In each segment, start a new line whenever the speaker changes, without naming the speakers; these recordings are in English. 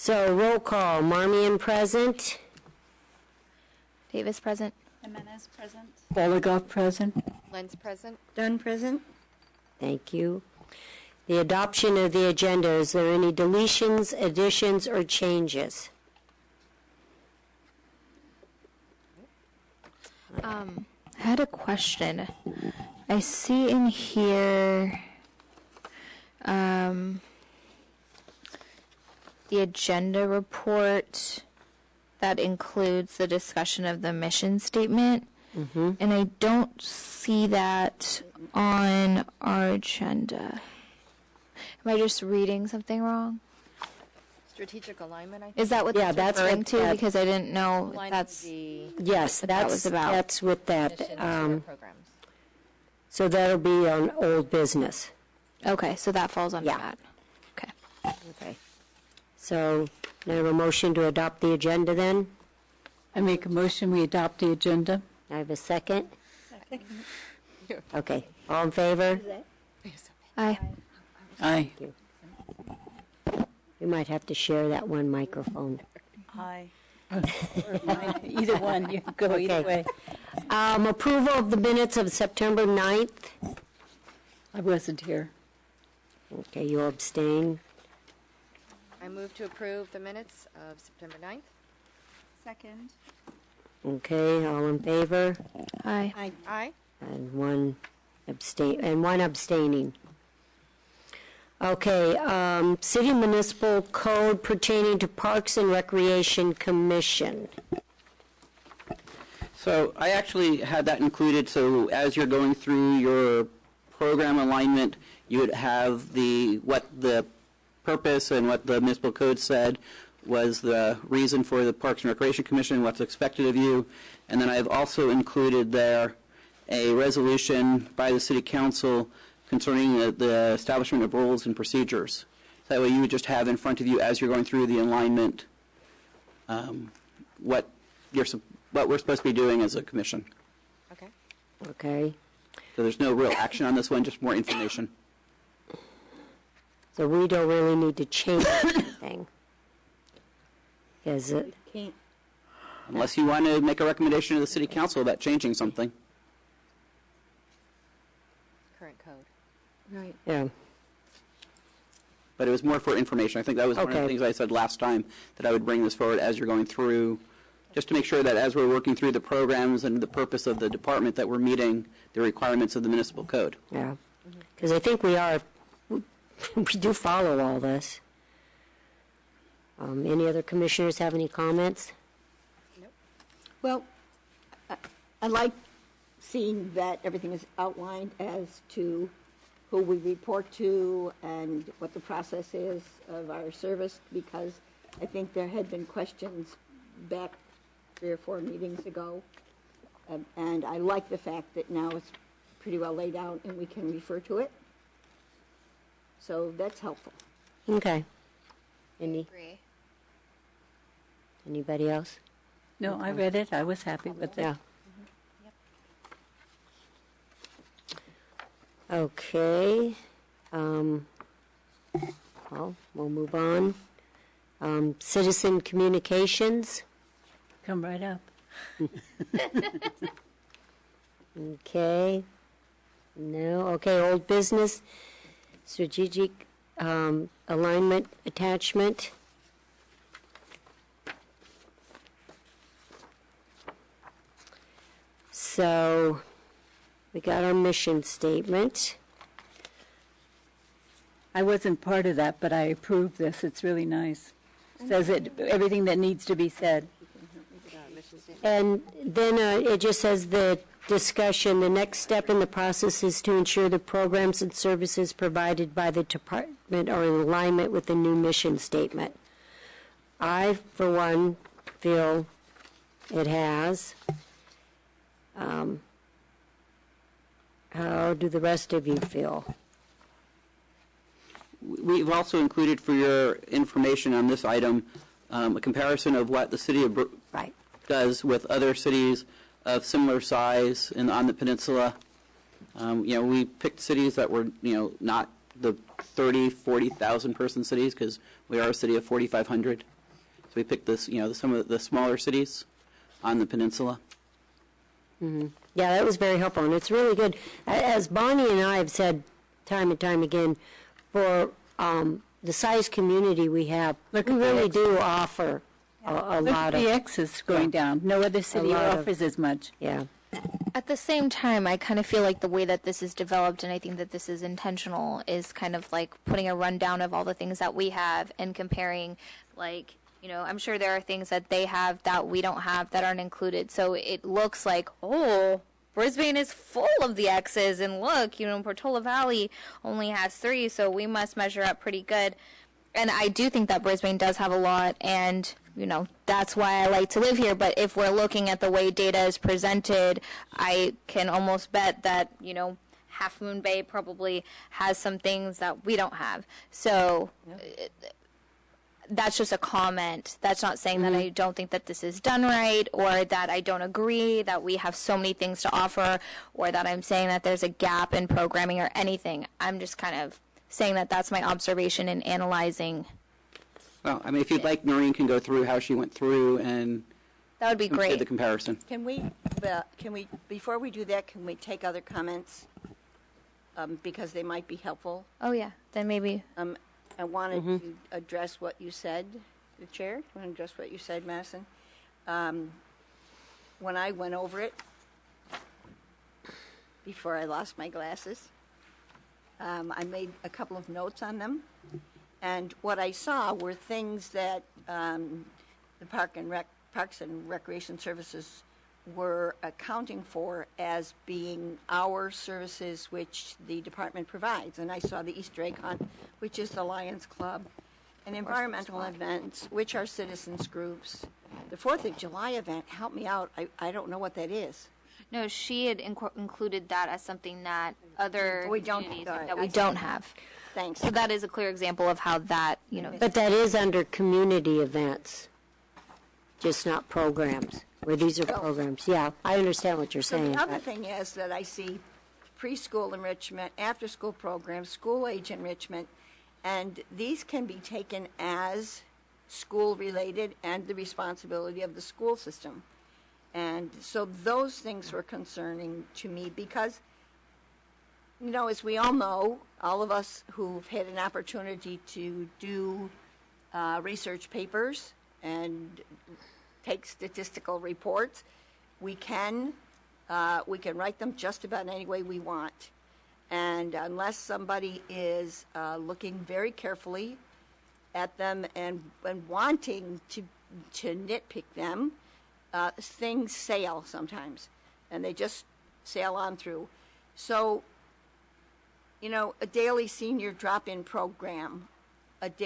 So roll call, Marmion present.
Davis present.
Jimenez present.
Bologoff present.
Lenz present.
Dunn present.
Thank you. The adoption of the agenda, is there any deletions, additions, or changes?
I had a question. I see in here the agenda report that includes the discussion of the mission statement, and I don't see that on our agenda. Am I just reading something wrong?
Strategic alignment, I think.
Is that what
Yeah,
that's
that's
referring
what
to?
that-
Because I didn't know
Alignment
that's...
with the
Yes,
that was about.
that's with that.
mission and our programs.
So that'll be on old business.
Okay, so that falls under
Yeah.
that. Okay.
Okay. So, now I have a motion to adopt the agenda then?
I make a motion we adopt the agenda.
I have a second? Okay, all in favor?
Aye.
Aye.
We might have to share that one microphone.
Aye.
Either one, you can go either
Okay.
way.
Approval of the minutes of September 9th.
I wasn't here.
Okay, you abstain.
I move to approve the minutes of September 9th.
Second.
Okay, all in favor?
Aye.
Aye.
And one abstaining. Okay, City Municipal Code pertaining to Parks and Recreation Commission.
So I actually had that included, so as you're going through your program alignment, you would have what the purpose and what the municipal code said was the reason for the Parks and Recreation Commission, what's expected of you. And then I've also included there a resolution by the City Council concerning the establishment of rules and procedures. So that way you would just have in front of you as you're going through the alignment what we're supposed to be doing as a commission.
Okay.
Okay,
So there's no real action on this one, just more information.
so we don't really need to change anything. Is it?
Can't.
Unless you want to make a recommendation to the City Council about changing something.
Current code.
Right.
Yeah,
But it was more for information. I think that was one of the
Okay.
things I said last time, that I would bring this forward as you're going through, just to make sure that as we're working through the programs and the purpose of the department, that we're meeting the requirements of the municipal code.
yeah. Because I think we do follow all this. Any other commissioners have any comments?
Well, I like seeing that everything is outlined as to who we report to and what the process is of our service, because I think there had been questions back 3 or 4 meetings ago. And I like the fact that now it's pretty well laid out and we can refer to it. So that's helpful.
Okay.
Agree.
Anybody else?
No, I read it. I was happy with it.
Yeah. Okay. Well, we'll move on. Citizen communications.
Come right up.
Okay. No. Okay. Old business. Strategic alignment attachment. So we got our mission statement.
I wasn't part of that, but I approve this. It's really nice. Says everything that needs to be said.
And then it just says the discussion, the next step in the process is to ensure the programs and services provided by the department are in alignment with the new mission statement. I, for one, feel it has. How do the rest of you feel?
We've also included for your information on this item a comparison of what the city of
Right.
does with other cities of similar size on the peninsula. We picked cities that were, not the 30, 40,000 person cities, because we are a city of 4,500. So we picked this, some of the smaller cities on the peninsula.
Yeah, that was very helpful, and it's really good. As Bonnie and I have said time and time again, for the size community we have,
Look
we
at the
really
X.
do offer a
Look
lot
at the
of,
X is going down. No other city
lot of-
offers as much.
yeah.
At the same time, I kind of feel like the way that this is developed, and I think that this is intentional, is kind of like putting a rundown of all the things that we have and comparing, like, I'm sure there are things that they have that we don't have that aren't included. So it looks like, oh, Brisbane is full of the X's, and look, Portola Valley only has 3, so we must measure up pretty good. And I do think that Brisbane does have a lot, and that's why I like to live here. But if we're looking at the way data is presented, I can almost bet that, Half Moon Bay probably has some things that we don't have. So that's just a comment. That's not saying that I don't think that this is done right, or that I don't agree that we have so many things to offer, or that I'm saying that there's a gap in programming or anything. I'm just kind of saying that that's my observation in analyzing.
Well, if you'd like, Noreen can go through how she went through and
That would be
did
great.
the comparison.
Can we, before we do that, can we take other comments? Because they might be helpful.
Oh, yeah. Then maybe.
I wanted to address what you said, the chair. I want to address what you said, Madison. When I went over it, before I lost my glasses, I made a couple of notes on them. And what I saw were things that the Parks and Recreation Services were accounting for as being our services which the department provides. And I saw the Easter egg hunt, which is the Lions Club, and environmental events, which are citizens groups. The 4th of July event, help me out, I don't know what that is.
No, she had included that as something that other
We don't-
communities
all right,
that
I
we
see.
don't have.
Thanks.
So that is a clear example of how that,
But that is under community events, just not programs, where these are programs. Yeah, I understand what you're
So
saying.
the other
but-
thing is that I see preschool enrichment, after-school programs, school-age enrichment, and these can be taken as school-related and the responsibility of the school system. And so those things were concerning to me because, as we all know, all of us who've had an opportunity to do research papers and take statistical reports, we can write them just about any way we want. And unless somebody is looking very carefully at them and wanting to nitpick them, things sail sometimes, and they just sail on through. So, a daily senior drop-in program, I've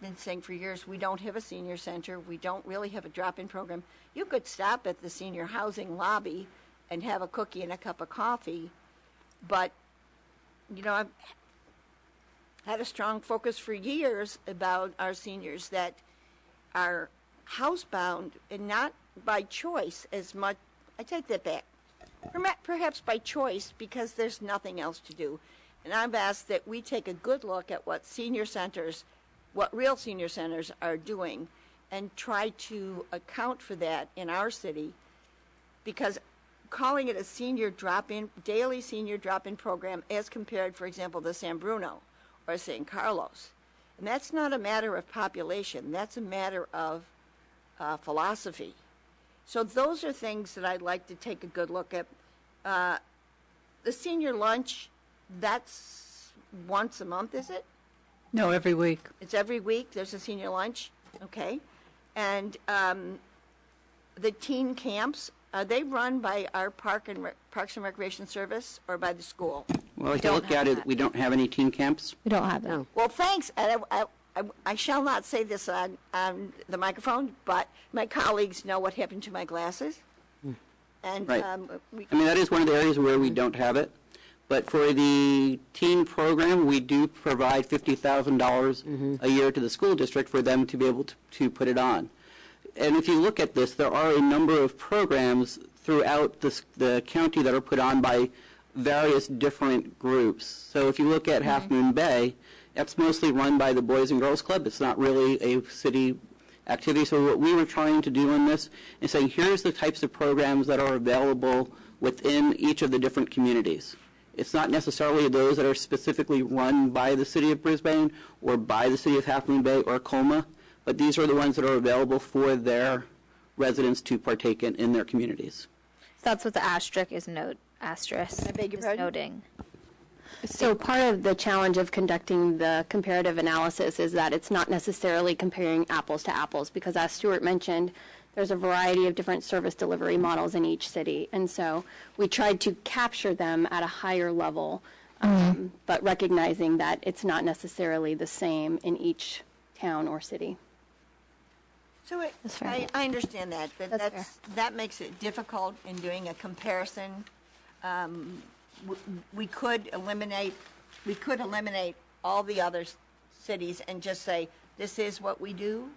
been saying for years, we don't have a senior center. We don't really have a drop-in program. You could stop at the senior housing lobby and have a cookie and a cup of coffee, but, I've had a strong focus for years about our seniors that are housebound, and not by choice as much. I take that back. Perhaps by choice, because there's nothing else to do. And I've asked that we take a good look at what real senior centers are doing, and try to account for that in our city, because calling it a daily senior drop-in program as compared, for example, to San Bruno or St. Carlos, and that's not a matter of population, that's a matter of philosophy. So those are things that I'd like to take a good look at. The senior lunch, that's once a month, is it?
No, every week.
It's every week, there's a senior lunch, okay. And the teen camps, are they run by our Parks and Recreation Service or by the school?
Well, if you look at it, we don't have any teen camps.
we don't have that.
Well, thanks. And I shall not say this on the microphone, but my colleagues know what happened to my glasses. And
Right.
we,
That is one of the areas where we don't have it. But for the teen program, we do provide $50,000 a year to the school district for them to be able to put it on. And if you look at this, there are a number of programs throughout the county that are put on by various different groups. So if you look at Half Moon Bay, that's mostly run by the Boys and Girls Club. It's not really a city activity. So what we were trying to do in this is saying, here's the types of programs that are available within each of the different communities. It's not necessarily those that are specifically run by the city of Brisbane or by the city of Half Moon Bay or Colma, but these are the ones that are available for their residents to partake in their communities.
So that's what the asterisk is asterisk
I beg your
is
pardon?
noting.
So part of the challenge of conducting the comparative analysis is that it's not necessarily comparing apples to apples, because as Stuart mentioned, there's a variety of different service delivery models in each city. And so we tried to capture them at a higher level, but recognizing that it's not necessarily the same in each town or city.
So
fair.
I understand that, but
That's
that makes it difficult in doing a comparison. We could eliminate all the other cities and just say, this is what we do,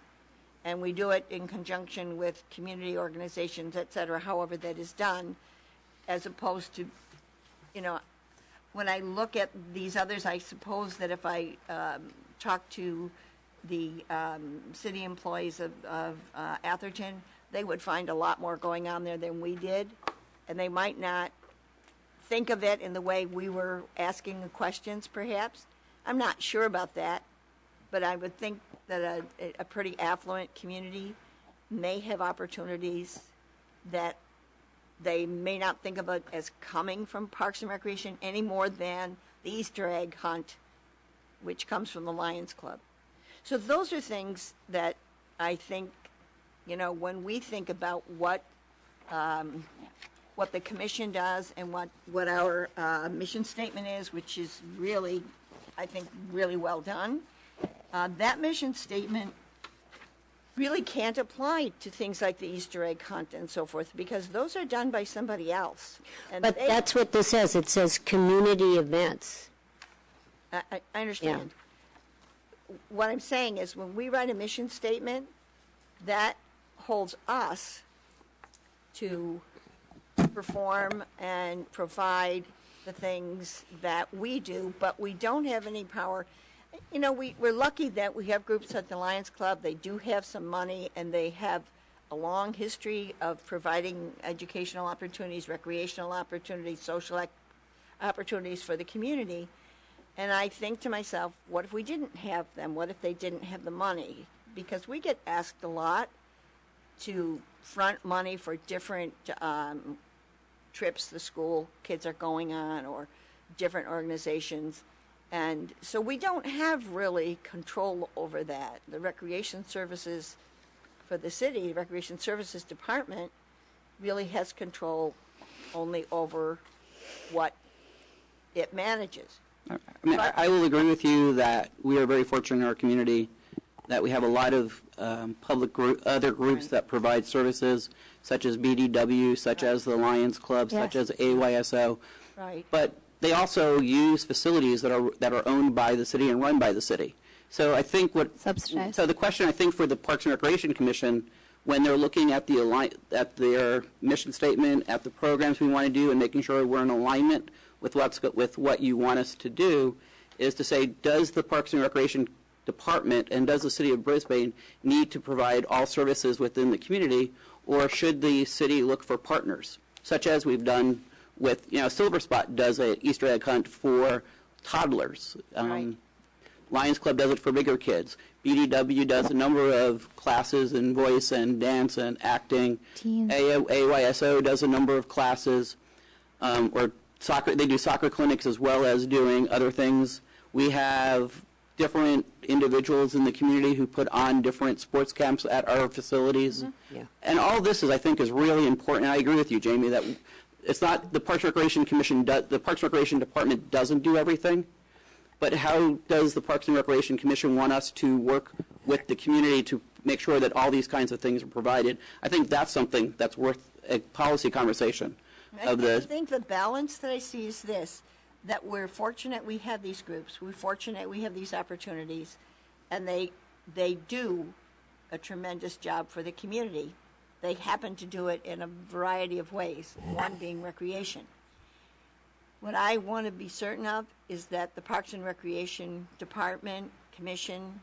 and we do it in conjunction with community organizations, et cetera, however that is done, as opposed to, when I look at these others, I suppose that if I talk to the city employees of Atherton, they would find a lot more going on there than we did, and they might not think of it in the way we were asking the questions, perhaps. I'm not sure about that, but I would think that a pretty affluent community may have opportunities that they may not think of it as coming from Parks and Recreation any more than the Easter egg hunt, which comes from the Lions Club. So those are things that I think, when we think about what the commission does and what our mission statement is, which is really, I think, really well done. That mission statement really can't apply to things like the Easter egg hunt and so forth, because those are done by somebody else. And
But that's what this says. It says community events.
I understand. What I'm saying is, when we write a mission statement, that holds us to perform and provide the things that we do, but we don't have any power. We're lucky that we have groups like the Lions Club. They do have some money, and they have a long history of providing educational opportunities, recreational opportunities, social opportunities for the community. And I think to myself, what if we didn't have them? What if they didn't have the money? Because we get asked a lot to front money for different trips the school kids are going on, or different organizations. And so we don't have really control over that. The recreation services for the city, the Recreation Services Department, really has control only over what it manages.
I will agree with you that we are very fortunate in our community that we have a lot of other groups that provide services, such as BDW, such as the Lions Club, such as AYSO.
Right.
But they also use facilities that are owned by the city and run by the city. So I think
Subsidized.
So the question, I think, for the Parks and Recreation Commission, when they're looking at their mission statement, at the programs we want to do, and making sure we're in alignment with what you want us to do, is to say, does the Parks and Recreation Department and does the City of Brisbane need to provide all services within the community, or should the city look for partners, such as we've done with, Silver Spot does an Easter egg hunt for toddlers.
Right.
Lions Club does it for bigger kids. BDW does a number of classes in voice and dance and acting.
Teens.
AYSO does a number of classes, or soccer. They do soccer clinics as well as doing other things. We have different individuals in the community who put on different sports camps at our facilities.
Yeah.
And all this is really important. And I agree with you, Jamie, that it's not the Parks and Recreation Commission, the Parks and Recreation Department doesn't do everything, but how does the Parks and Recreation Commission want us to work with the community to make sure that all these kinds of things are provided? I think that's something that's worth a policy conversation.
I think the balance that I see is this, that we're fortunate we have these groups, we're fortunate we have these opportunities, and they do a tremendous job for the community. They happen to do it in a variety of ways, one being recreation. What I want to be certain of is that the Parks and Recreation Department, Commission,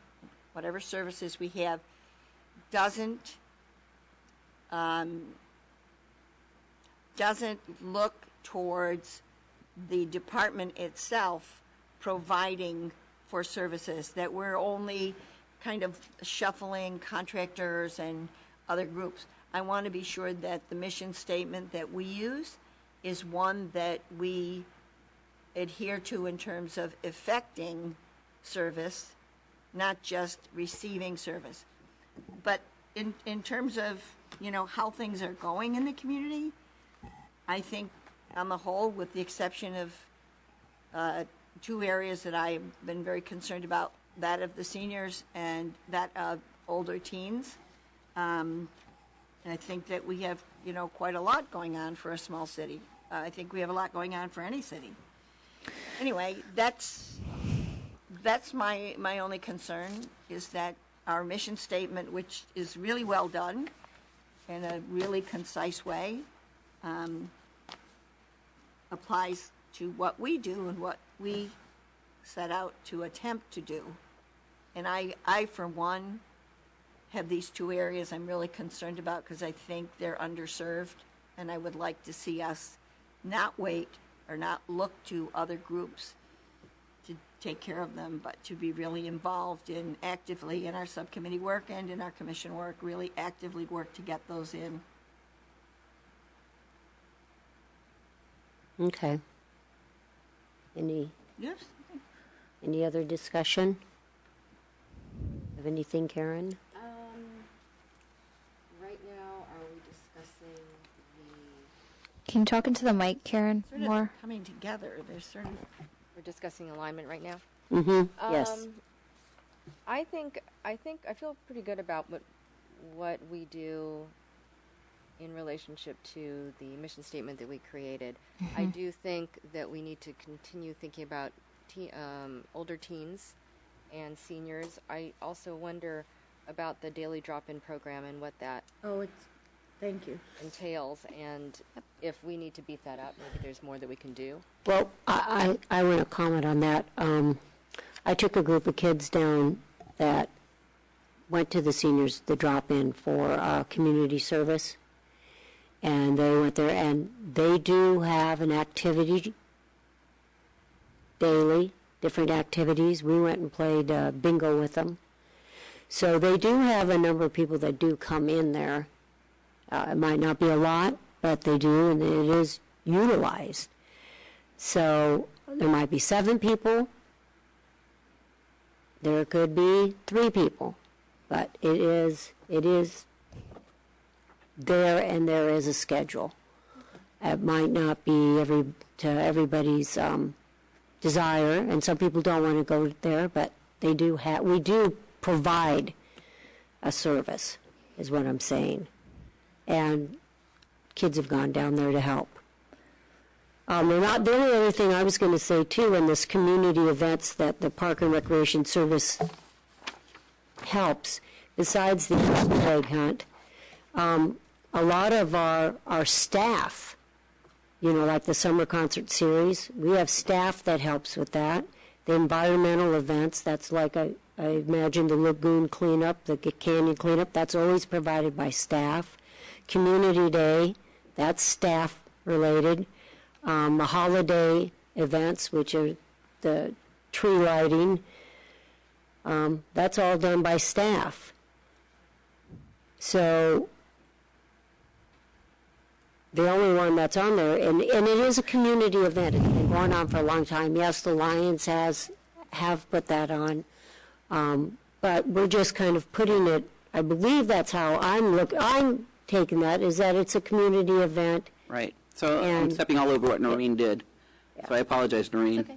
whatever services we have, doesn't look towards the department itself providing for services, that we're only kind of shuffling contractors and other groups. I want to be sure that the mission statement that we use is one that we adhere to in terms of effecting service, not just receiving service. But in terms of, how things are going in the community, I think on the whole, with the exception of two areas that I've been very concerned about, that of the seniors and that of older teens, I think that we have, quite a lot going on for a small city. I think we have a lot going on for any city. Anyway, that's my only concern, is that our mission statement, which is really well done in a really concise way, applies to what we do and what we set out to attempt to do. And I for one, have these two areas I'm really concerned about because I think they're underserved, and I would like to see us not wait or not look to other groups to take care of them, but to be really involved actively in our subcommittee work and in our commission work, really actively work to get those in.
Okay. Any other discussion? Have anything, Karen?
Right now, are we discussing the,
Can you talk into the mic, Karen,
Sort of
more?
coming together. There's sort of
we're discussing alignment right now?
Mm-hmm, yes.
I feel pretty good about what we do in relationship to the mission statement that we created. I do think that we need to continue thinking about older teens and seniors. I also wonder about the daily drop-in program and what that
thank you.
entails, and if we need to beef that up, maybe there's more that we can do.
Well, I want to comment on that. I took a group of kids down that went to the seniors, the drop-in for community service, and they went there, and they do have an activity daily, different activities. We went and played bingo with them. So they do have a number of people that do come in there. It might not be a lot, but they do, and it is utilized. So there might be 7 people. There could be 3 people, but it is there, and there is a schedule. It might not be to everybody's desire, and some people don't want to go there, but we do provide a service, is what I'm saying. And kids have gone down there to help. The only other thing I was going to say, too, in this community events that the Park and Recreation Service helps, besides the Easter egg hunt, a lot of our staff, like the summer concert series, we have staff that helps with that. The environmental events, that's like I imagine the lagoon cleanup, the canyon cleanup, that's always provided by staff. Community Day, that's staff related. The holiday events, which are the tree lighting, that's all done by staff. So the only one that's on there, and it is a community event. It's been going on for a long time. Yes, the Lions have put that on, but we're just kind of putting it. I believe that's how I'm taking that, is that it's a community event.
Right. So I'm stepping all over what Noreen did. So I apologize, Noreen.
Okay.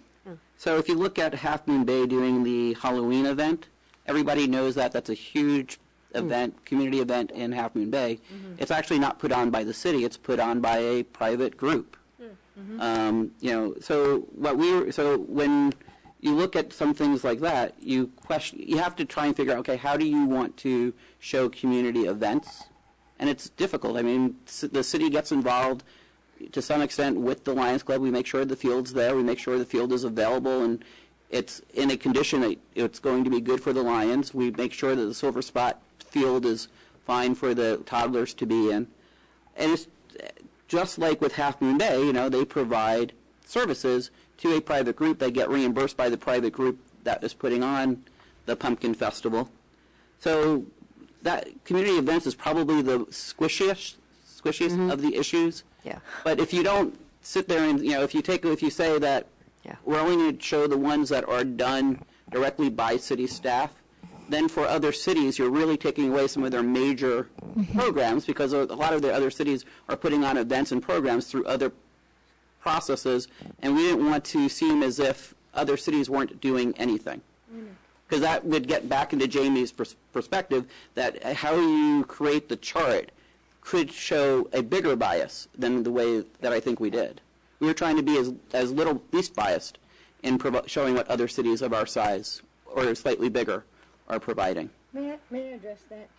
So if you look at Half Moon Bay doing the Halloween event, everybody knows that that's a huge event, community event in Half Moon Bay. It's actually not put on by the city; it's put on by a private group. So when you look at some things like that, you have to try and figure out, okay, how do you want to show community events? And it's difficult. I mean, the city gets involved to some extent with the Lions Club. We make sure the field's there. We make sure the field is available and it's in a condition that it's going to be good for the Lions. We make sure that the Silver Spot field is fine for the toddlers to be in. And it's just like with Half Moon Day, you know, they provide services to a private group. They get reimbursed by the private group that is putting on the Pumpkin Festival. So that community events is probably the squishiest of the issues.
Yeah.
But if you don't sit there and, you know, if you say that
Yeah.
we're only going to show the ones that are done directly by city staff, then for other cities, you're really taking away some of their major programs, because a lot of the other cities are putting on events and programs through other processes, and we didn't want to seem as if other cities weren't doing anything. Because that would get back into Jamie's perspective, that how you create the chart could show a bigger bias than the way that I think we did. We were trying to be as least biased in showing what other cities of our size or slightly bigger are providing.
May I address that?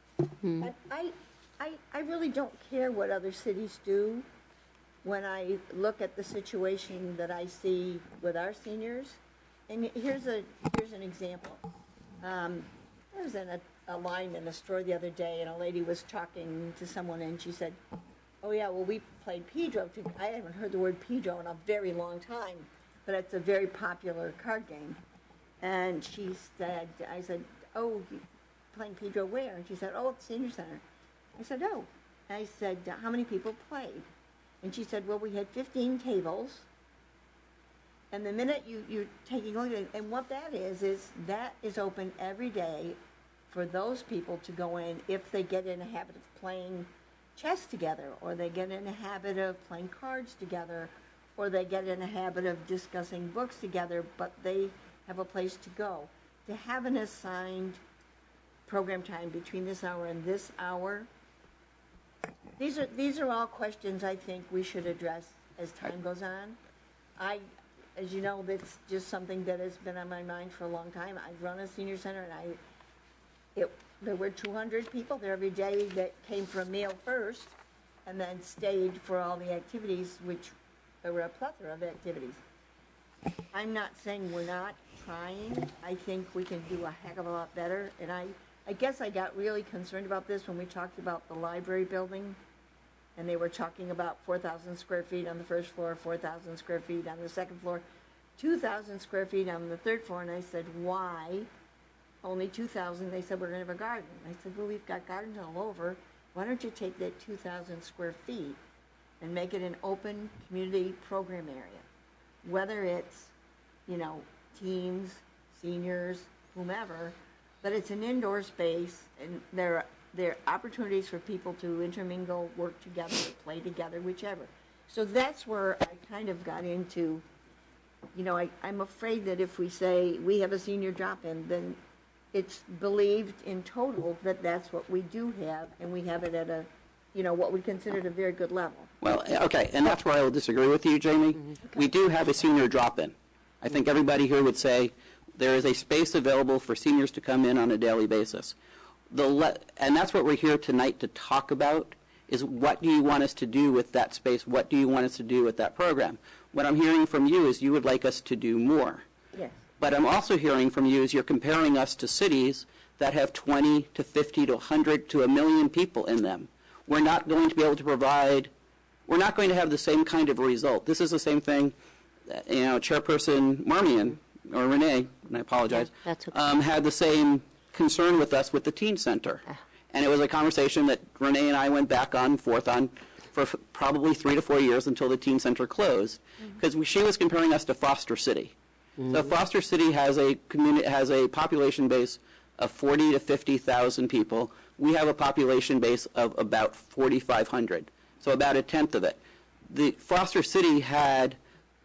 I really don't care what other cities do when I look at the situation that I see with our seniors. And here's an example. I was in a line in a store the other day, and a lady was talking to someone, and she said, "Oh yeah, well we played Pedro." I haven't heard the word Pedro in a very long time, but it's a very popular card game. And she said, I said, "Oh, you playing Pedro where?" And she said, "Oh, at the senior center." I said, "Oh." I said, "How many people played?" And she said, "Well, we had 15 tables." And the minute you're taking a look at it, and what that is open every day for those people to go in if they get in a habit of playing chess together, or they get in a habit of playing cards together, or they get in a habit of discussing books together, but they have a place to go. To have an assigned program time between this hour and this hour, these are all questions I think we should address as time goes on. As you know, that's just something that has been on my mind for a long time. I've run a senior center, and there were 200 people there every day that came for a meal first and then stayed for all the activities, which there were a plethora of activities. I'm not saying we're not trying. I think we can do a heck of a lot better. And I guess I got really concerned about this when we talked about the library building, and they were talking about 4,000 square feet on the first floor, 4,000 square feet on the second floor, 2,000 square feet on the third floor. And I said, "Why only 2,000? They said, "We're going to have a garden." I said, "Well, we've got gardens all over. Why don't you take that 2,000 square feet and make it an open community program area? Whether it's, you know, teens, seniors, whomever, but it's an indoor space, and there are opportunities for people to intermingle, work together, play together, whichever." So that's where I kind of got into, you know, I'm afraid that if we say we have a senior drop-in, then it's believed in total that that's what we do have, and we have it at a, you know, what we considered a very good level.
Well, okay, and that's where I will disagree with you, Jamie. We do have a senior drop-in. I think everybody here would say there is a space available for seniors to come in on a daily basis. And that's what we're here tonight to talk about, is what do you want us to do with that space? What do you want us to do with that program? What I'm hearing from you is you would like us to do more.
Yes.
But I'm also hearing from you is you're comparing us to cities that have 20 to 50 to 100 to 1 million people in them. We're not going to be able to provide, we're not going to have the same kind of result. This is the same thing, you know, Chairperson Marmion, or Renee, and I apologize,
That's okay.
had the same concern with us with the teen center. And it was a conversation that Renee and I went back and forth on for probably 3 to 4 years until the teen center closed, because she was comparing us to Foster City. So Foster City has a population base of 40 to 50,000 people. We have a population base of about 4,500, so about a tenth of it. The Foster City had,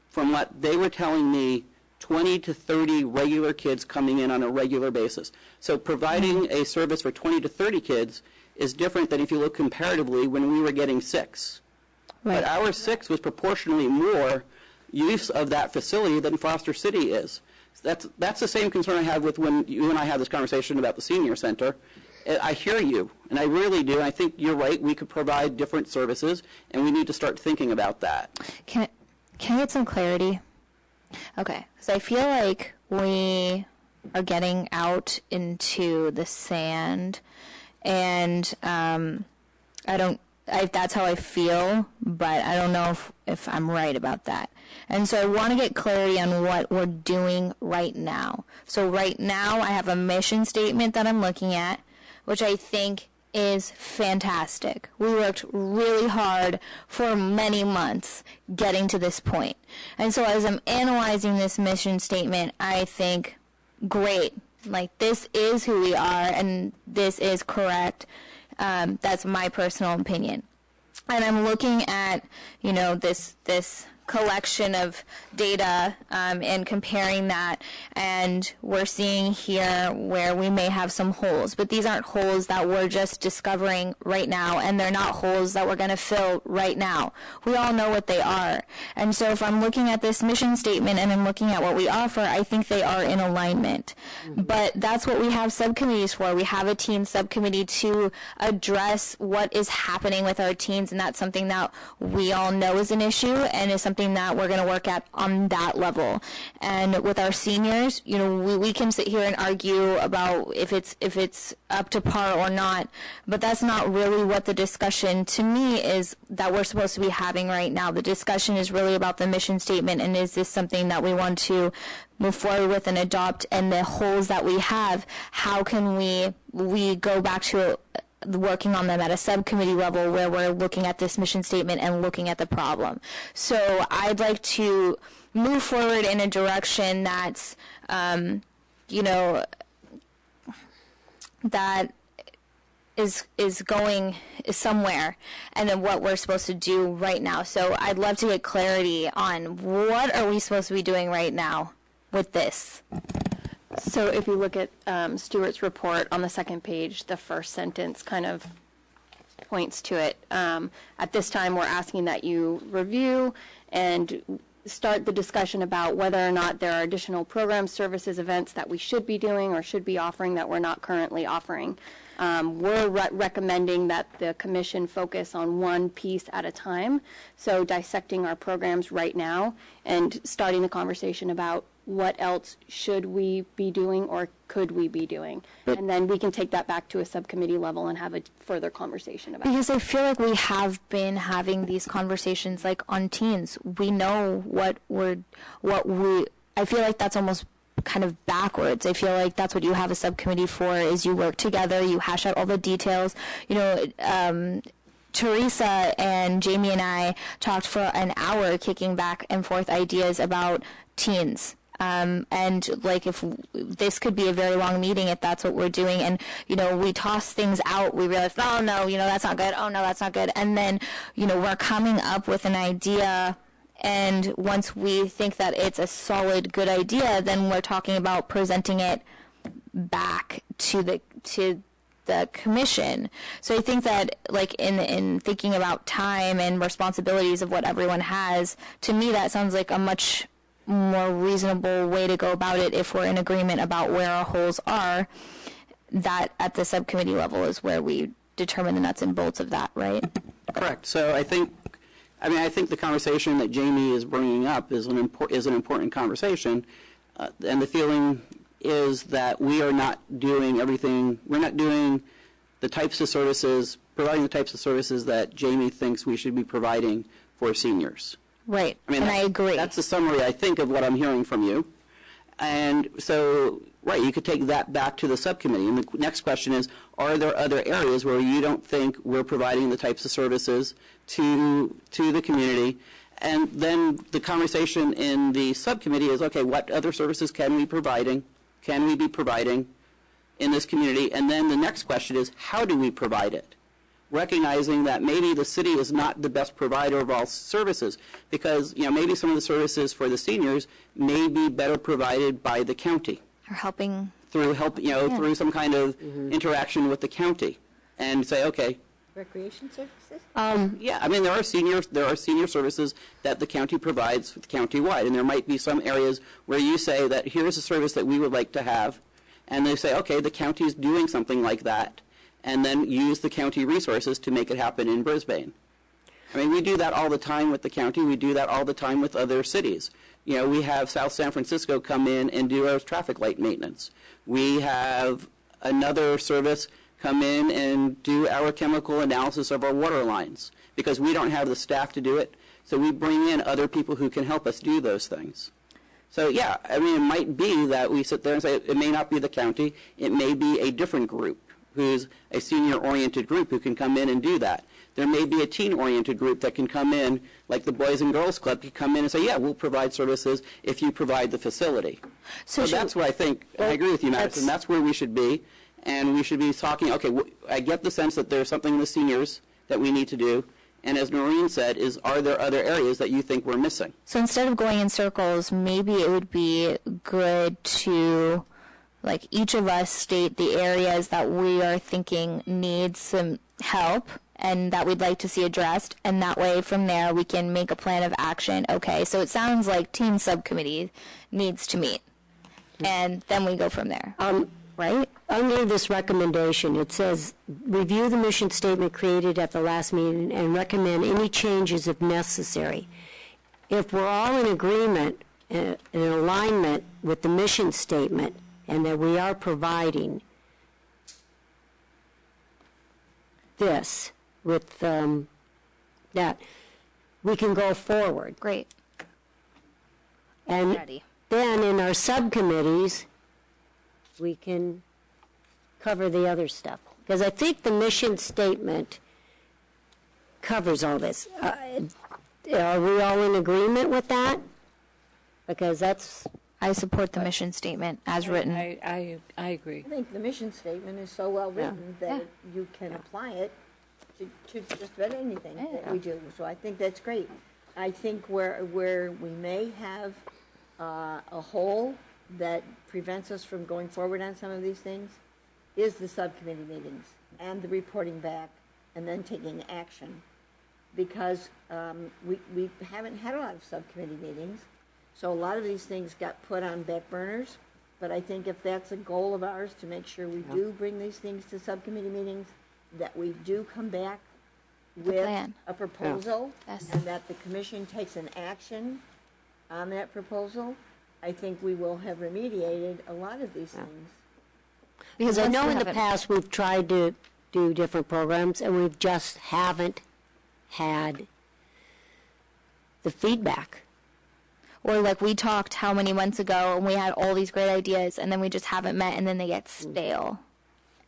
from what they were telling me, 20 to 30 regular kids coming in on a regular basis. So providing a service for 20 to 30 kids is different than if you look comparatively when we were getting 6. But our 6 was proportionally more use of that facility than Foster City is. That's the same concern I have with when you and I had this conversation about the senior center, I hear you, and I really do. I think you're right. We could provide different services, and we need to start thinking about that.
Can I get some clarity? Okay, so I feel like we are getting out into the sand, and that's how I feel, but I don't know if I'm right about that. And so I want to get clarity on what we're doing right now. So right now I have a mission statement that I'm looking at, which I think is fantastic. We worked really hard for many months getting to this point. And so as I'm analyzing this mission statement, I think, great, like this is who we are and this is correct. That's my personal opinion. And I'm looking at, this collection of data and comparing that, and we're seeing here where we may have some holes, but these aren't holes that we're just discovering right now, and they're not holes that we're going to fill right now. We all know what they are. And so if I'm looking at this mission statement and I'm looking at what we offer, I think they are in alignment. But that's what we have subcommittees for. We have a teen subcommittee to address what is happening with our teens, and that's something that we all know is an issue and is something that we're going to work at on that level. And with our seniors, we can sit here and argue about if it's up to par or not, but that's not really what the discussion to me is that we're supposed to be having right now. The discussion is really about the mission statement, and is this something that we want to move forward with and adopt, and the holes that we have, how can we go back to working on them at a subcommittee level where we're looking at this mission statement and looking at the problem. So I'd like to move forward in a direction that's, that is going somewhere, and then what we're supposed to do right now. So I'd love to get clarity on what are we supposed to be doing right now with this.
So if you look at Stuart's report on the second page, the first sentence kind of points to it. At this time, we're asking that you review and start the discussion about whether or not there are additional programs, services, events that we should be doing or should be offering that we're not currently offering. We're recommending that the commission focus on one piece at a time, so dissecting our programs right now and starting the conversation about what else should we be doing or could we be doing. And then we can take that back to a subcommittee level and have a further conversation about it.
Because I feel like we have been having these conversations like on teens. We know I feel like that's almost kind of backwards. I feel like that's what you have a subcommittee for, is you work together, you hash out all the details. Teresa and Jamie and I talked for an hour kicking back and forth ideas about teens. And like if this could be a very long meeting if that's what we're doing, and we toss things out, we realize, oh no, that's not good, oh no, that's not good, and then we're coming up with an idea, and once we think that it's a solid good idea, then we're talking about presenting it back to the commission. So I think that, like, in thinking about time and responsibilities of what everyone has, to me that sounds like a much more reasonable way to go about it if we're in agreement about where our holes are. That at the subcommittee level is where we determine the nuts and bolts of that, right?
Correct. So I think the conversation that Jamie is bringing up is an important conversation, and the feeling is that we are not doing everything. We're not doing the types of services, providing the types of services that Jamie thinks we should be providing for seniors.
Right, and I agree.
That's a summary, I think, of what I'm hearing from you. And so, right, you could take that back to the subcommittee. And the next question is, are there other areas where you don't think we're providing the types of services to the community? And then the conversation in the subcommittee is, okay, what other services can we be providing in this community? And then the next question is, how do we provide it? Recognizing that maybe the city is not the best provider of all services, because maybe some of the services for the seniors may be better provided by the county.
Or helping
through through some kind of interaction with the county, and say, okay.
Recreation services?
Yeah, there are senior services that the county provides countywide, and there might be some areas where you say that here's a service that we would like to have, and they say, okay, the county is doing something like that. and then use the county resources to make it happen in Brisbane. I mean, we do that all the time with the county. We do that all the time with other cities. You know, we have South San Francisco come in and do our traffic light maintenance. We have another service come in and do our chemical analysis of our water lines because we don't have the staff to do it. So we bring in other people who can help us do those things. So yeah, I mean, it might be that we sit there and say it may not be the county. It may be a different group who's a senior-oriented group who can come in and do that. There may be a teen-oriented group that can come in, like the Boys and Girls Club, can come in and say, yeah, we'll provide services if you provide the facility. So that's what I think. I agree with you, Madison. That's where we should be. And we should be talking, okay, I get the sense that there's something with seniors that we need to do. And as Noreen said, are there other areas that you think we're missing?
So instead of going in circles, maybe it would be good to, like, each of us state the areas that we are thinking need some help and that we'd like to see addressed, and that way from there we can make a plan of action. Okay, so it sounds like teen subcommittee needs to meet, and then we go from there. Right?
Under this recommendation, it says, review the mission statement created at the last meeting and recommend any changes if necessary. If we're all in agreement, in alignment with the mission statement, and that we are providing this with that, we can go forward.
Great.
And
Ready.
then in our subcommittees, we can cover the other stuff. Because I think the mission statement covers all this. Are we all in agreement with that? Because that's...
I support the mission statement as written.
I agree.
I think the mission statement is so well written that you can apply it to just about anything that we do. So I think that's great. I think where we may have a hole that prevents us from going forward on some of these things is the subcommittee meetings and the reporting back and then taking action. Because we haven't had a lot of subcommittee meetings, so a lot of these things got put on back burners. But I think if that's a goal of ours, to make sure we do bring these things to subcommittee meetings, that we do come back with
plan.
a proposal,
Yes.
and that the commission takes an action on that proposal, I think we will have remediated a lot of these things.
Because I
Once
know
we
in the
have it-
past we've tried to do different programs and we just haven't had the feedback.
Or like we talked how many months ago and we had all these great ideas and then we just haven't met and then they get stale.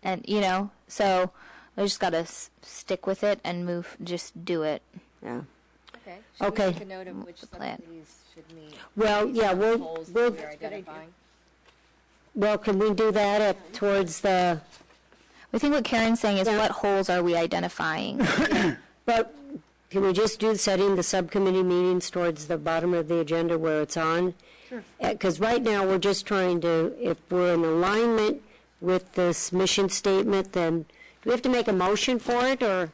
And, you know, so we just got to stick with it and just do it.
Yeah.
Okay. Should
Okay.
we make a note of which
plan.
subcommittees should meet?
Well, yeah,
Holes that
we'll,
we're identifying?
well, can we do that towards the,
I think what Karen's saying is what holes are we identifying?
but can we just do setting the subcommittee meetings towards the bottom of the agenda where it's on? Sure. Because right now we're just trying to, if we're in alignment with this mission statement, then do we have to make a motion for it, or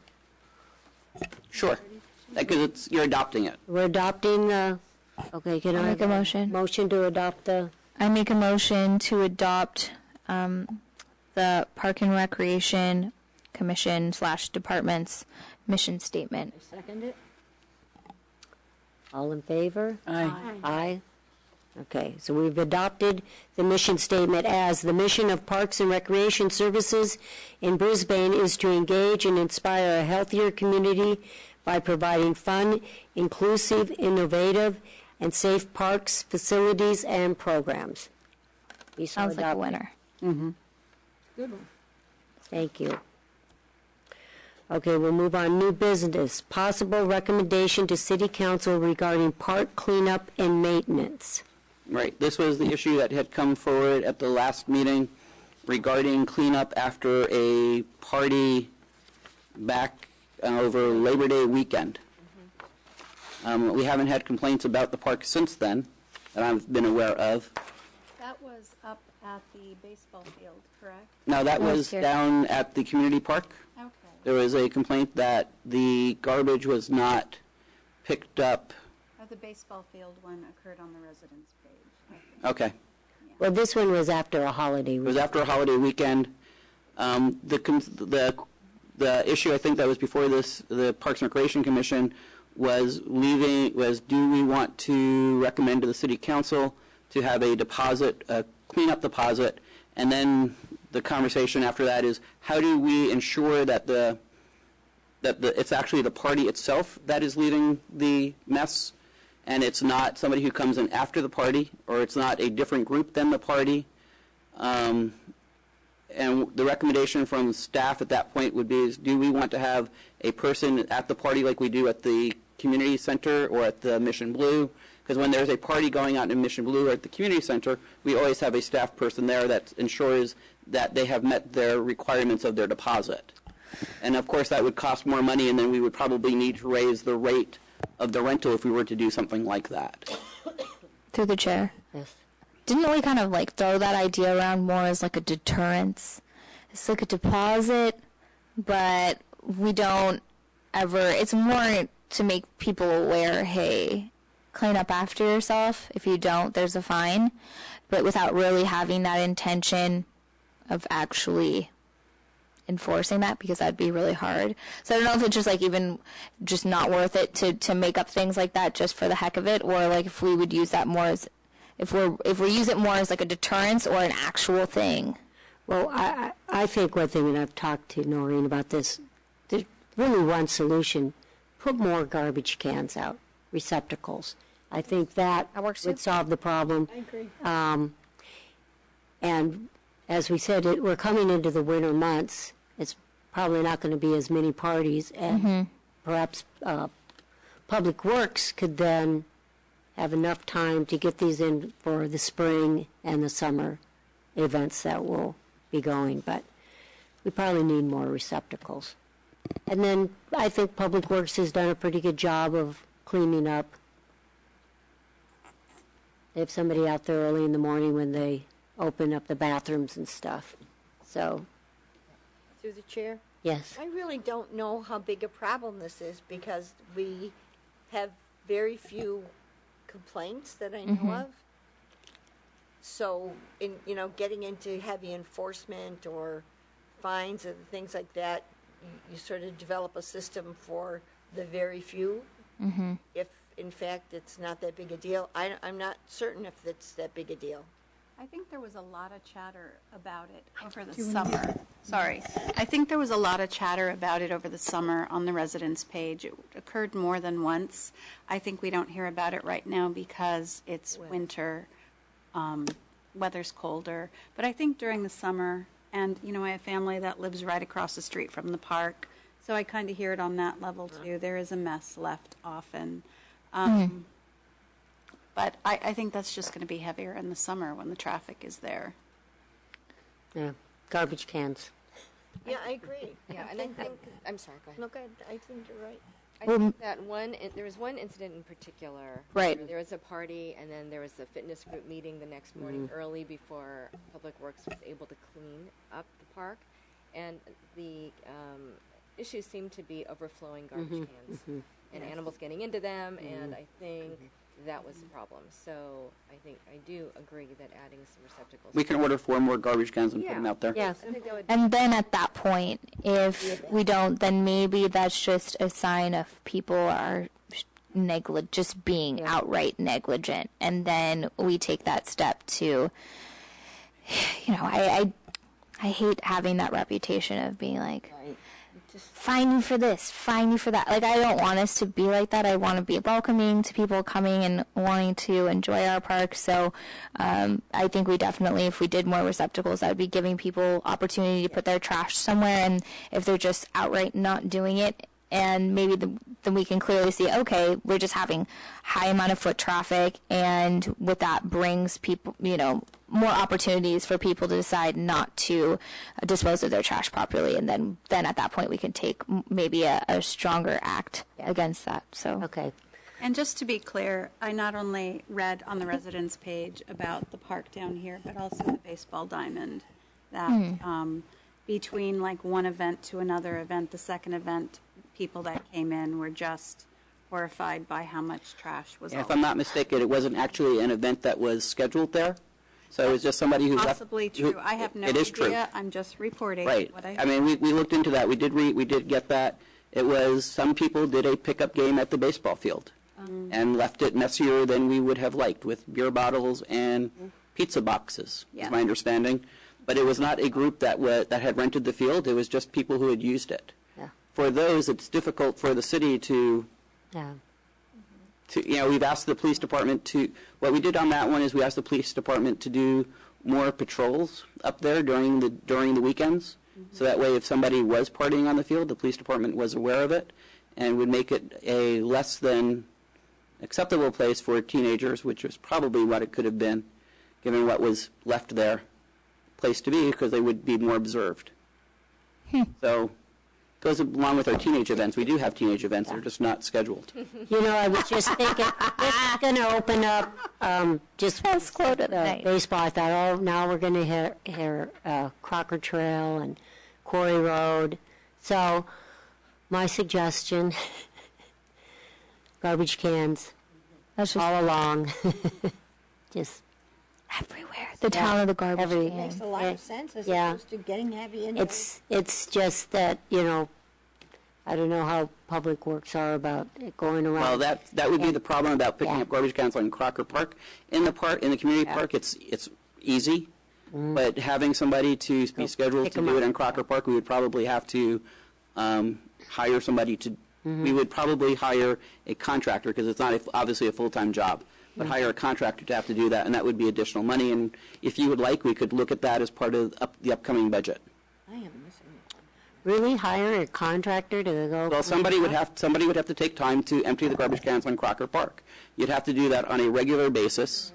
Sure. Because you're adopting it.
we're adopting the, okay, can I
make a motion.
Motion to adopt the,
I make a motion to adopt the Park and Recreation Commission / Department's mission statement.
Second it?
all in favor?
Aye.
Aye. Okay, so we've adopted the mission statement as the mission of Parks and Recreation Services in Brisbane is to engage and inspire a healthier community by providing fun, inclusive, innovative, and safe parks, facilities, and programs. Be so
Sounds like a
adopted.
winner.
Good one.
Thank you. Okay, we'll move on. New business. Possible recommendation to City Council regarding park cleanup and maintenance.
Right. This was the issue that had come forward at the last meeting regarding cleanup after a party back over Labor Day weekend. We haven't had complaints about the park since then that I've been aware of.
That was up at the baseball field, correct?
Now, that
Last
was
year.
down at the community park.
Okay.
There was a complaint that the garbage was not picked up.
The baseball field one occurred on the residence page, I think.
Okay.
Well, this one was after a holiday
It was
week.
after a holiday weekend. The issue I think that was before the Parks and Recreation Commission was do we want to recommend to the City Council to have a deposit, a cleanup deposit, and then the conversation after that is how do we ensure that it's actually the party itself that is leaving the mess, and it's not somebody who comes in after the party, or it's not a different group than the party. And the recommendation from staff at that point would be is do we want to have a person at the party like we do at the community center or at the Mission Blue? Because when there's a party going on in Mission Blue or at the community center, we always have a staff person there that ensures that they have met their requirements of their deposit. And of course that would cost more money, and then we would probably need to raise the rate of the rental if we were to do something like that.
Through the chair.
Yes.
Didn't we kind of like throw that idea around more as like a deterrence? It's like a deposit, but we don't ever, it's more to make people aware, hey, clean up after yourself. If you don't, there's a fine. But without really having that intention of actually enforcing that, because that'd be really hard. So I don't know if it's just like even just not worth it to make up things like that just for the heck of it, or like if we would use that more as if we use it more as like a deterrence or an actual thing.
Well, I think one thing, and I've talked to Noreen about this, there's really one solution. Put more garbage cans out, receptacles. I think that
works
would
too.
solve the problem.
I agree.
And as we said, we're coming into the winter months. It's probably not going to be as many parties, and perhaps Public Works could then have enough time to get these in for the spring and the summer events that will be going. But we probably need more receptacles. And then I think Public Works has done a pretty good job of cleaning up. They have somebody out there early in the morning when they open up the bathrooms and stuff. So,
Through the chair?
yes.
I really don't know how big a problem this is because we have very few complaints that I know of. So, getting into heavy enforcement or fines and things like that, you sort of develop a system for the very few. If, in fact, it's not that big a deal. I'm not certain if it's that big a deal.
I think there was a lot of chatter about it over the summer. Sorry. I think there was a lot of chatter about it over the summer on the residence page. It occurred more than once. I think we don't hear about it right now because it's winter, weather's colder. But I think during the summer, and, I have family that lives right across the street from the park, so I kind of hear it on that level, too. There is a mess left often. But I think that's just going to be heavier in the summer when the traffic is there.
Yeah, garbage cans.
Yeah, I agree.
Yeah, and I think, I'm sorry, go ahead.
No, good. I think you're right.
I think that there was one incident in particular.
Right.
Where there was a party, and then there was a fitness group meeting the next morning early before Public Works was able to clean up the park. And the issue seemed to be overflowing garbage cans and animals getting into them, and I think that was the problem. So I do agree that adding some receptacles.
We can order 4 more garbage cans and put them out there.
Yes.
I think that would
And then at that point, if we don't, then maybe that's just a sign of people are just being outright negligent. And then we take that step to, I hate having that reputation of being like, fine you for this, fine you for that. Like, I don't want us to be like that. I want to be welcoming to people coming and wanting to enjoy our park. So I think we definitely, if we did more receptacles, that would be giving people opportunity to put their trash somewhere. And if they're just outright not doing it, and maybe then we can clearly see, okay, we're just having high amount of foot traffic, and with that brings people, more opportunities for people to decide not to dispose of their trash properly, and then at that point we can take maybe a stronger act against that. So
Okay.
And just to be clear, I not only read on the residence page about the park down here, but also the baseball diamond, that between like one event to another event, the second event, people that came in were just horrified by how much trash was
And
all
if I'm not mistaken, it wasn't actually an event that was scheduled there. So it's just somebody who left.
Possibly true. I have no
It is true.
idea. I'm just reporting
Right.
what I
I mean, we looked into that. We did get that. It was, some people did a pickup game at the baseball field and left it messier than we would have liked, with beer bottles and pizza boxes,
Yeah.
is my understanding. But it was not a group that had rented the field. It was just people who had used it.
Yeah.
For those, it's difficult for the city to,
Yeah.
we've asked the police department to, what we did on that one is we asked the police department to do more patrols up there during the weekends. So that way, if somebody was partying on the field, the police department was aware of it and would make it a less than acceptable place for teenagers, which was probably what it could have been, given what was left there, place to be, because they would be more observed. So goes along with our teenage events. We do have teenage events. They're just not scheduled.
You know, I was just thinking, this is going to open up just
quote of the night.
baseball. I thought, oh, now we're going to hear Crocker Trail and Quarry Road. So my suggestion, garbage cans
That's just
all along. Just
everywhere. The town of the garbage
every-
can.
Makes a lot of sense as
Yeah.
opposed to getting heavy into it.
it's just that, I don't know how Public Works are about it going around.
Well, that would be the problem about picking
Yeah.
up garbage cans on Crocker Park. In the community park, it's easy. But having somebody to be scheduled
pick
to
'em
do it
up.
in Crocker Park, we would probably have to hire somebody to. We would probably hire a contractor, because it's not obviously a full-time job. But hire a contractor to have to do that, and that would be additional money. And if you would like, we could look at that as part of the upcoming budget.
I am missing it.
Really hire a contractor to go?
Well, somebody would have to take time to empty the garbage cans on Crocker Park. You'd have to do that on a regular basis.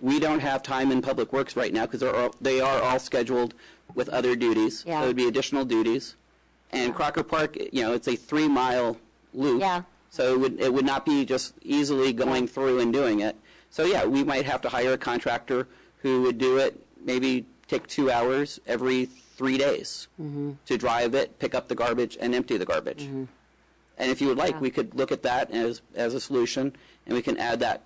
We don't have time in Public Works right now, because they are all scheduled with other duties.
Yeah.
So it would be additional duties. And Crocker Park, it's a 3-mile loop.
Yeah.
So it would not be just easily going through and doing it. So yeah, we might have to hire a contractor who would do it, maybe take 2 hours every 3 days to drive it, pick up the garbage, and empty the garbage. And if you would like, we could look at that as a solution, and we can add that,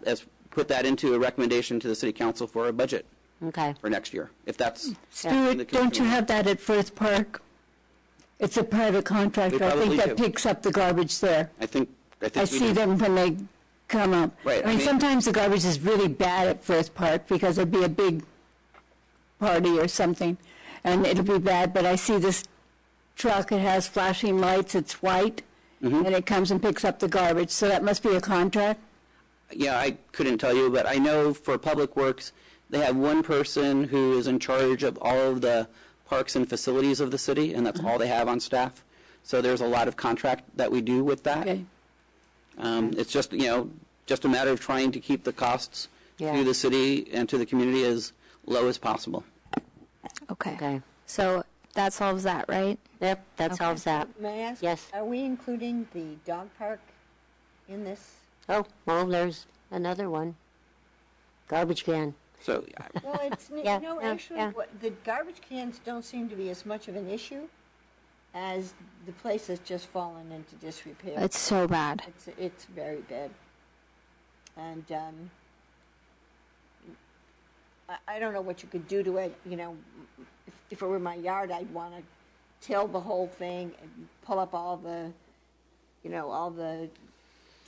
put that into a recommendation to the city council for a budget
Okay.
for next year, if that's.
Stuart, don't you have that at Firth Park? It's a private contractor, I
probably
think, that
do.
picks up the garbage there.
I think
I
we
see
do.
them when they come up.
Right,
I mean, sometimes the garbage is really bad at Firth Park because there'd be a big party or something, and it'll be bad, but I see this truck, it has flashing lights, it's white, and it comes and picks up the garbage, so that must be a contract?
Yeah, I couldn't tell you, but I know for Public Works, they have one person who is in charge of all of the parks and facilities of the city, and that's all they have on staff. So there's a lot of contract that we do with that.
Okay.
It's just, just a matter of trying to keep the costs
Yeah.
to the city and to the community as low as possible.
Okay.
Okay.
So that solves that, right?
Yep, that solves that.
May I ask?
Yes.
Are we including the dog park in this?
Oh, well, there's another one. Garbage can.
So,
Well, it's,
Yeah,
no,
yeah,
actually,
yeah.
the garbage cans don't seem to be as much of an issue as the place has just fallen into disrepair.
It's so bad.
It's very bad. And I don't know what you could do to it, if it were my yard, I'd want to till the whole thing and pull up all the, all the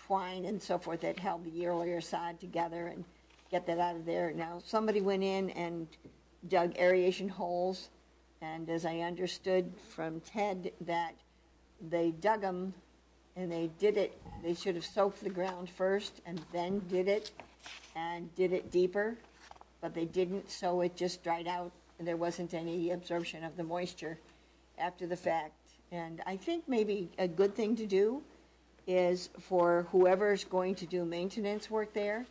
twine and so forth that held the earlier side together and get that out of there. Now, somebody went in and dug aeration holes, and as I understood from Ted, that they dug them and they should have soaked the ground first and then did it deeper, but they didn't, so it just dried out and there wasn't any absorption of the moisture after the fact. And I think maybe a good thing to do is for whoever's going to do maintenance work there,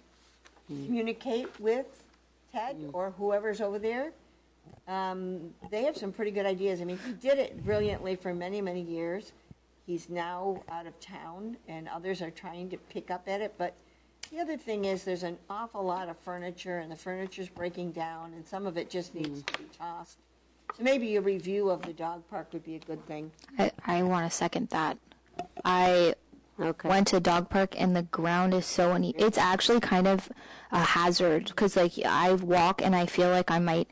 communicate with Ted or whoever's over there. They have some pretty good ideas. I mean, he did it brilliantly for many, many years. He's now out of town, and others are trying to pick up at it. But the other thing is there's an awful lot of furniture, and the furniture's breaking down, and some of it just needs to be tossed. So maybe a review of the dog park would be a good thing.
I want to second that. I
Okay.
went to a dog park and the ground is so uneven. It's actually kind of a hazard because like I walk and I feel like I might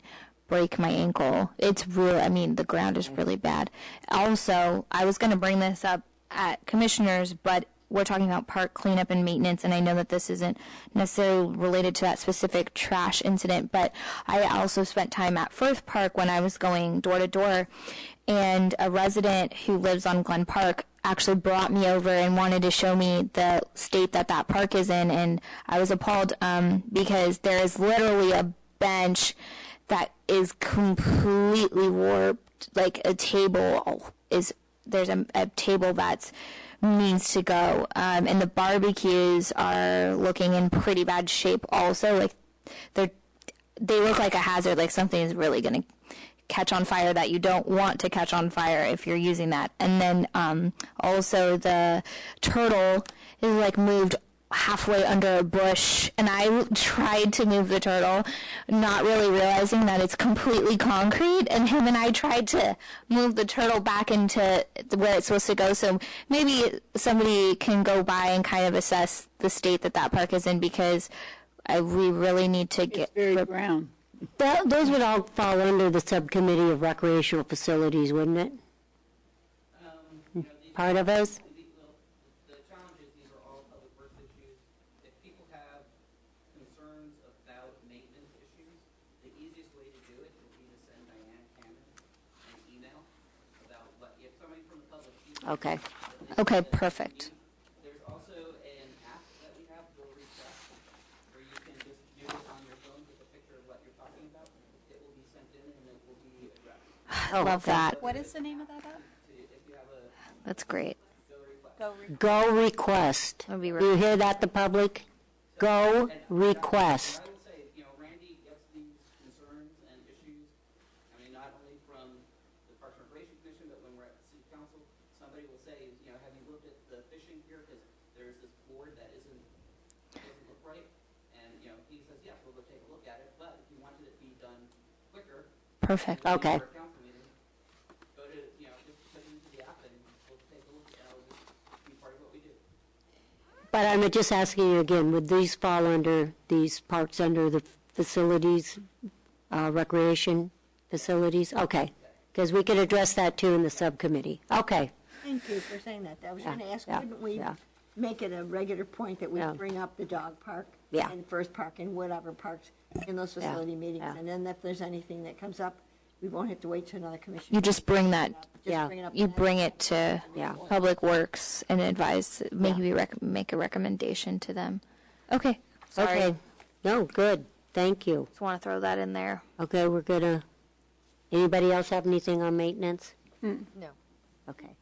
break my ankle. It's real. I mean, the ground is really bad. Also, I was going to bring this up at commissioners, but we're talking about park cleanup and maintenance, and I know that this isn't necessarily related to that specific trash incident, but I also spent time at Firth Park when I was going door to door, and a resident who lives on Glen Park actually brought me over and wanted to show me the state that that park is in, and I was appalled because there is literally a bench that is completely warped. Like a table there's a table that's needs to go, and the barbecues are looking in pretty bad shape. Also, like they look like a hazard. Like something is really going to catch on fire that you don't want to catch on fire if you're using that. And then also the turtle is like moved halfway under a bush, and I tried to move the turtle, not really realizing that it's completely concrete, and him and I tried to move the turtle back into where it's supposed to go. So maybe somebody can go by and kind of assess the state that that park is in, because we really need to get
Very brown.
Those would all fall under the subcommittee of recreational facilities, wouldn't it? Part of us?
The challenge is these are all public works issues. If people have concerns about maintenance issues, the easiest way to do it would be to send Diane Cannon an email about what, if somebody from the public sees
Okay.
Okay, perfect.
There's also an app that we have, Go Refresh, where you can just do it on your phone, take a picture of what you're talking about. It will be sent in and it will be addressed.
Love that.
What is the name of that app?
If you have a
That's great.
Go request.
That'd be
Do you hear that, the public? Go request.
I will say, Randy gets these concerns and issues, I mean, not only from the Parks and Recreation Commission, but when we're at the city council, somebody will say, have you looked at the fishing here? Because there's this board that doesn't look right. And, he says, yes, we'll go take a look at it, but if you wanted it to be done quicker.
Perfect.
Okay.
For a council meeting, go to, just put it into the app and we'll take a look, and it'll just be part of what we do.
But I'm just asking you again, would these fall under, these parks under the facilities, recreation facilities? Okay, because we could address that too in the subcommittee. Okay,
Thank you for saying that. I was going to ask,
yeah,
wouldn't we
yeah.
make it a regular point that we
Yeah.
bring up the dog park?
Yeah.
And First Park and whatever parks in those facility meetings?
yeah.
And then if there's anything that comes up, we won't have to wait till another commission.
You just bring that.
Just
yeah.
bring it up
You
then.
bring it to
Yeah.
Public Works and advise. Maybe make a recommendation to them. Okay. Sorry.
Okay. No, good, thank you.
Just want to throw that in there.
Okay, we're gonna, anybody else have anything on maintenance?
No.
Okay.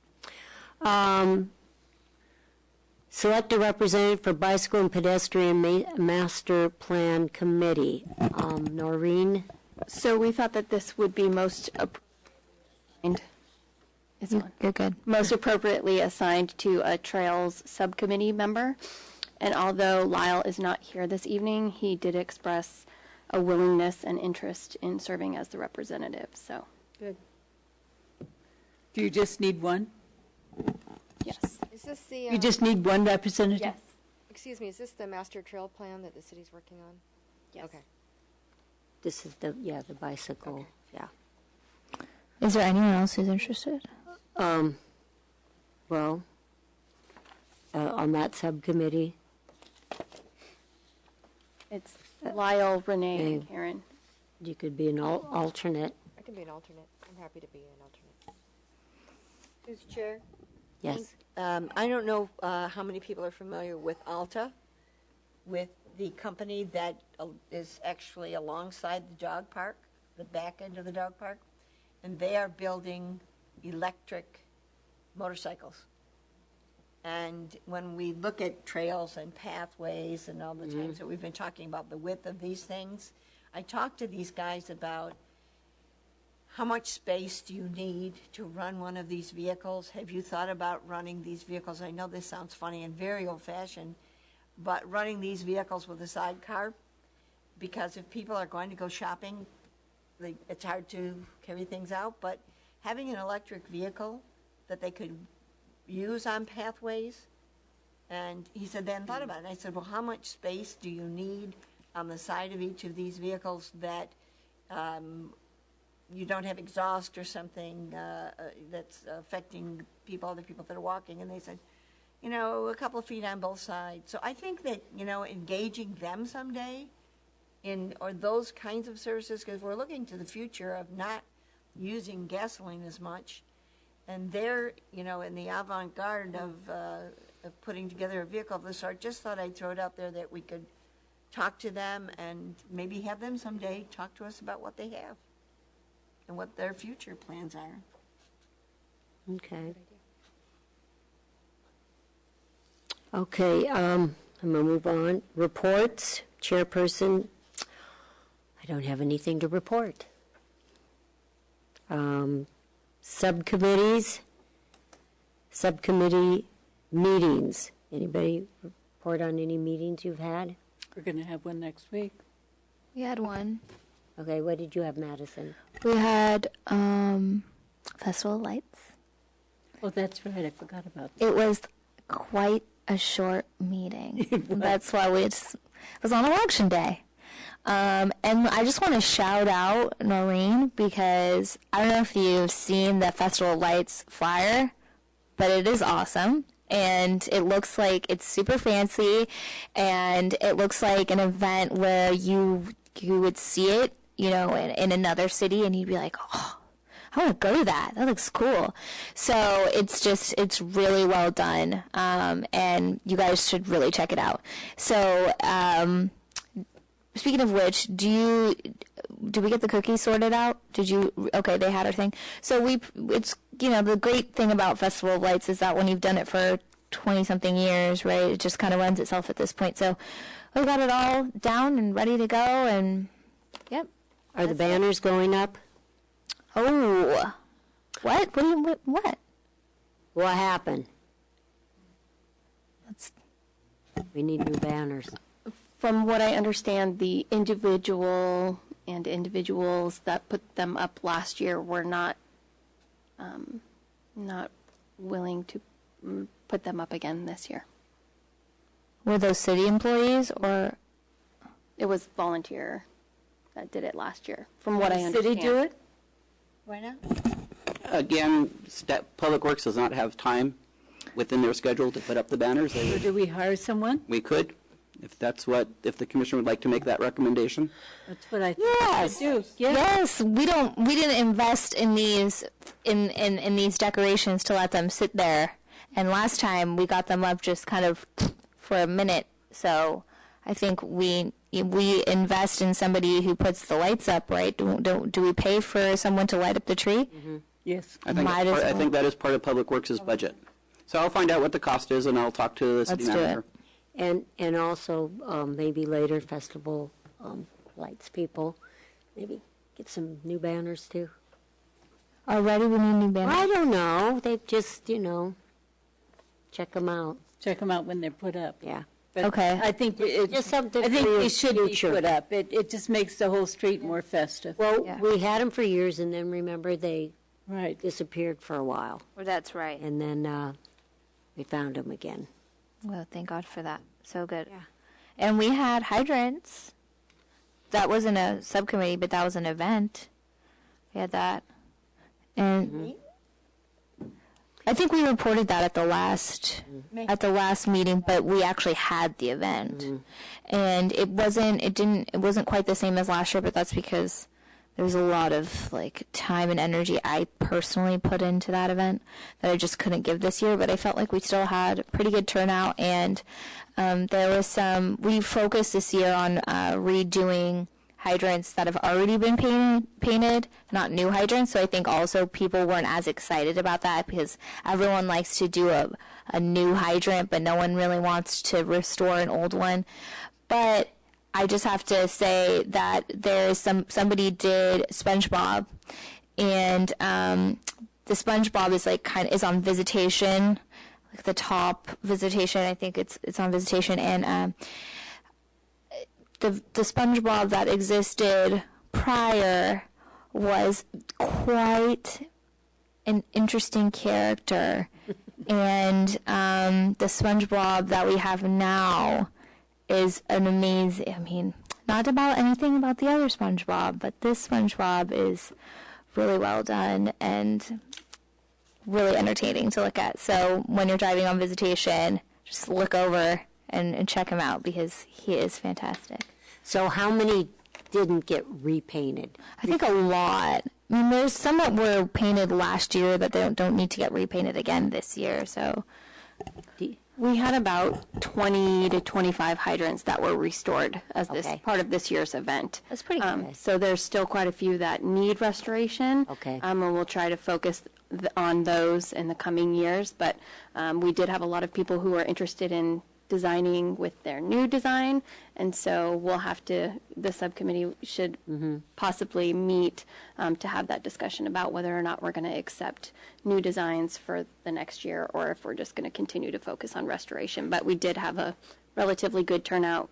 Select a representative for Bicycle and Pedestrian Master Plan Committee. Noreen?
So we thought that this would be
You're good.
most appropriately assigned to a Trails Subcommittee member. And although Lyle is not here this evening, he did express a willingness and interest in serving as the representative, so,
Good. Do you just need one?
yes.
Is this the?
You just need one representative?
Yes.
Excuse me. Is this the master trail plan that the city's working on?
Yes.
Okay.
This is the bicycle, yeah.
Is there anyone else who's interested?
Well, on that subcommittee,
It's Lyle, Renee, and
Okay.
Karen.
you could be an alternate,
I can be an alternate. I'm happy to be an alternate. Who's chair?
yes.
I don't know how many people are familiar with Alta, with the company that is actually alongside the dog park, the back end of the dog park, and they are building electric motorcycles. And when we look at trails and pathways and all the times that we've been talking about the width of these things, I talked to these guys about how much space do you need to run one of these vehicles? Have you thought about running these vehicles? I know this sounds funny and very old-fashioned, but running these vehicles with a sidecar, because if people are going to go shopping, it's hard to carry things out, but having an electric vehicle that they could use on pathways And he said they hadn't thought about it. And I said, well, how much space do you need on the side of each of these vehicles that you don't have exhaust or something that's affecting people, other people that are walking? And they said, you know, a couple of feet on both sides. So I think that, you know, engaging them someday or those kinds of services, because we're looking to the future of not using gasoline as much, and they're, you know, in the avant-garde of putting together a vehicle of this sort. Just thought I'd throw it out there that we could talk to them and be have them someday talk to us about what they have and what their future plans are.
Okay. Okay, I'm going to move on. Reports, chairperson. I don't have anything to report. Subcommittees, subcommittee meetings. Anybody report on any meetings you've had?
We're going to have one next week.
We had one.
Okay, what did you have, Madison?
We had Festival of Lights.
Oh, that's right. I forgot about that.
It was quite a short meeting. That's why it was on election day. And I just want to shout out Noreen, because I don't know if you've seen the Festival of Lights flyer, but it is awesome. And it looks like it's super fancy, and it looks like an event where you would see it, you know, in another city, and you'd be like, oh, I want to go to that. That looks cool. So it's really well done. And you guys should really check it out. So, speaking of which, did we get the cookies sorted out? Okay, they had our thing. So it's, you know, the great thing about Festival of Lights is that when you've done it for 20-something years, right, it just kind of runs itself at this point. So we got it all down and ready to go, and yep.
Are the banners going up?
Oh, what? What?
What happened?
That's
We need new banners.
From what I understand, the individuals that put them up last year were not willing to put them up again this year.
Were those city employees, or
It was volunteer that did it last year, from what I understand.
City do it?
Why not?
Again, Public Works does not have time within their schedule to put up the banners.
So do we hire someone?
We could, if the commissioner would like to make that recommendation.
That's what I think.
Yes.
We do. Yeah.
yes, we didn't invest in these in these decorations to let them sit there. And last time we got them up just kind of for a minute. So I think we invest in somebody who puts the lights up, right? Do we pay for someone to light up the tree?
Mm-hmm. Yes.
I think that is part of Public Works' budget. So I'll find out what the cost is, and I'll talk to the city
Let's do
manager.
it.
And also, maybe later, festival lights people, maybe get some new banners too.
Already we need new banners.
I don't know. They just, check them out.
Check them out when they're put up.
Yeah.
But
Okay.
I think
Just something
I think
for
they
your
should
future.
be put up. It just makes the whole street more festive.
Well,
Yeah.
we had them for years, and then remember they
Right.
disappeared for a while,
That's right.
and then we found them again.
Well, thank God for that. So good.
Yeah.
And we had hydrants. That wasn't a subcommittee, but that was an event. We had that. And I think we reported that at the last meeting, but we actually had the event. And it wasn't quite the same as last year, but that's because there was a lot of time and energy I personally put into that event that I just couldn't give this year. But I felt like we still had a pretty good turnout, and there was we focused this year on redoing hydrants that have already been painted, not new hydrants. So I think also people weren't as excited about that because everyone likes to do a new hydrant, but no one really wants to restore an old one. But I just have to say that there's somebody did SpongeBob, and the SpongeBob is is on visitation, the top visitation. I think it's on visitation, and the SpongeBob that existed prior was quite an interesting character, And the SpongeBob that we have now is an amazing, I mean, not about anything about the other SpongeBob, but this SpongeBob is really well done and really entertaining to look at. So when you're driving on visitation, just look over and check him out because he is fantastic.
So how many didn't get repainted?
I think a lot. I mean, there's some that were painted last year that they don't need to get repainted again this year. So
We had about 20 to 25 hydrants that were restored as this
Okay.
part of this year's event.
that's pretty good.
So there's still quite a few that need restoration.
Okay.
And we'll try to focus on those in the coming years. But we did have a lot of people who are interested in designing with their new design. And so we'll have to, the subcommittee should possibly meet to have that discussion about whether or not we're going to accept new designs for the next year or if we're just going to continue to focus on restoration. But we did have a relatively good turnout.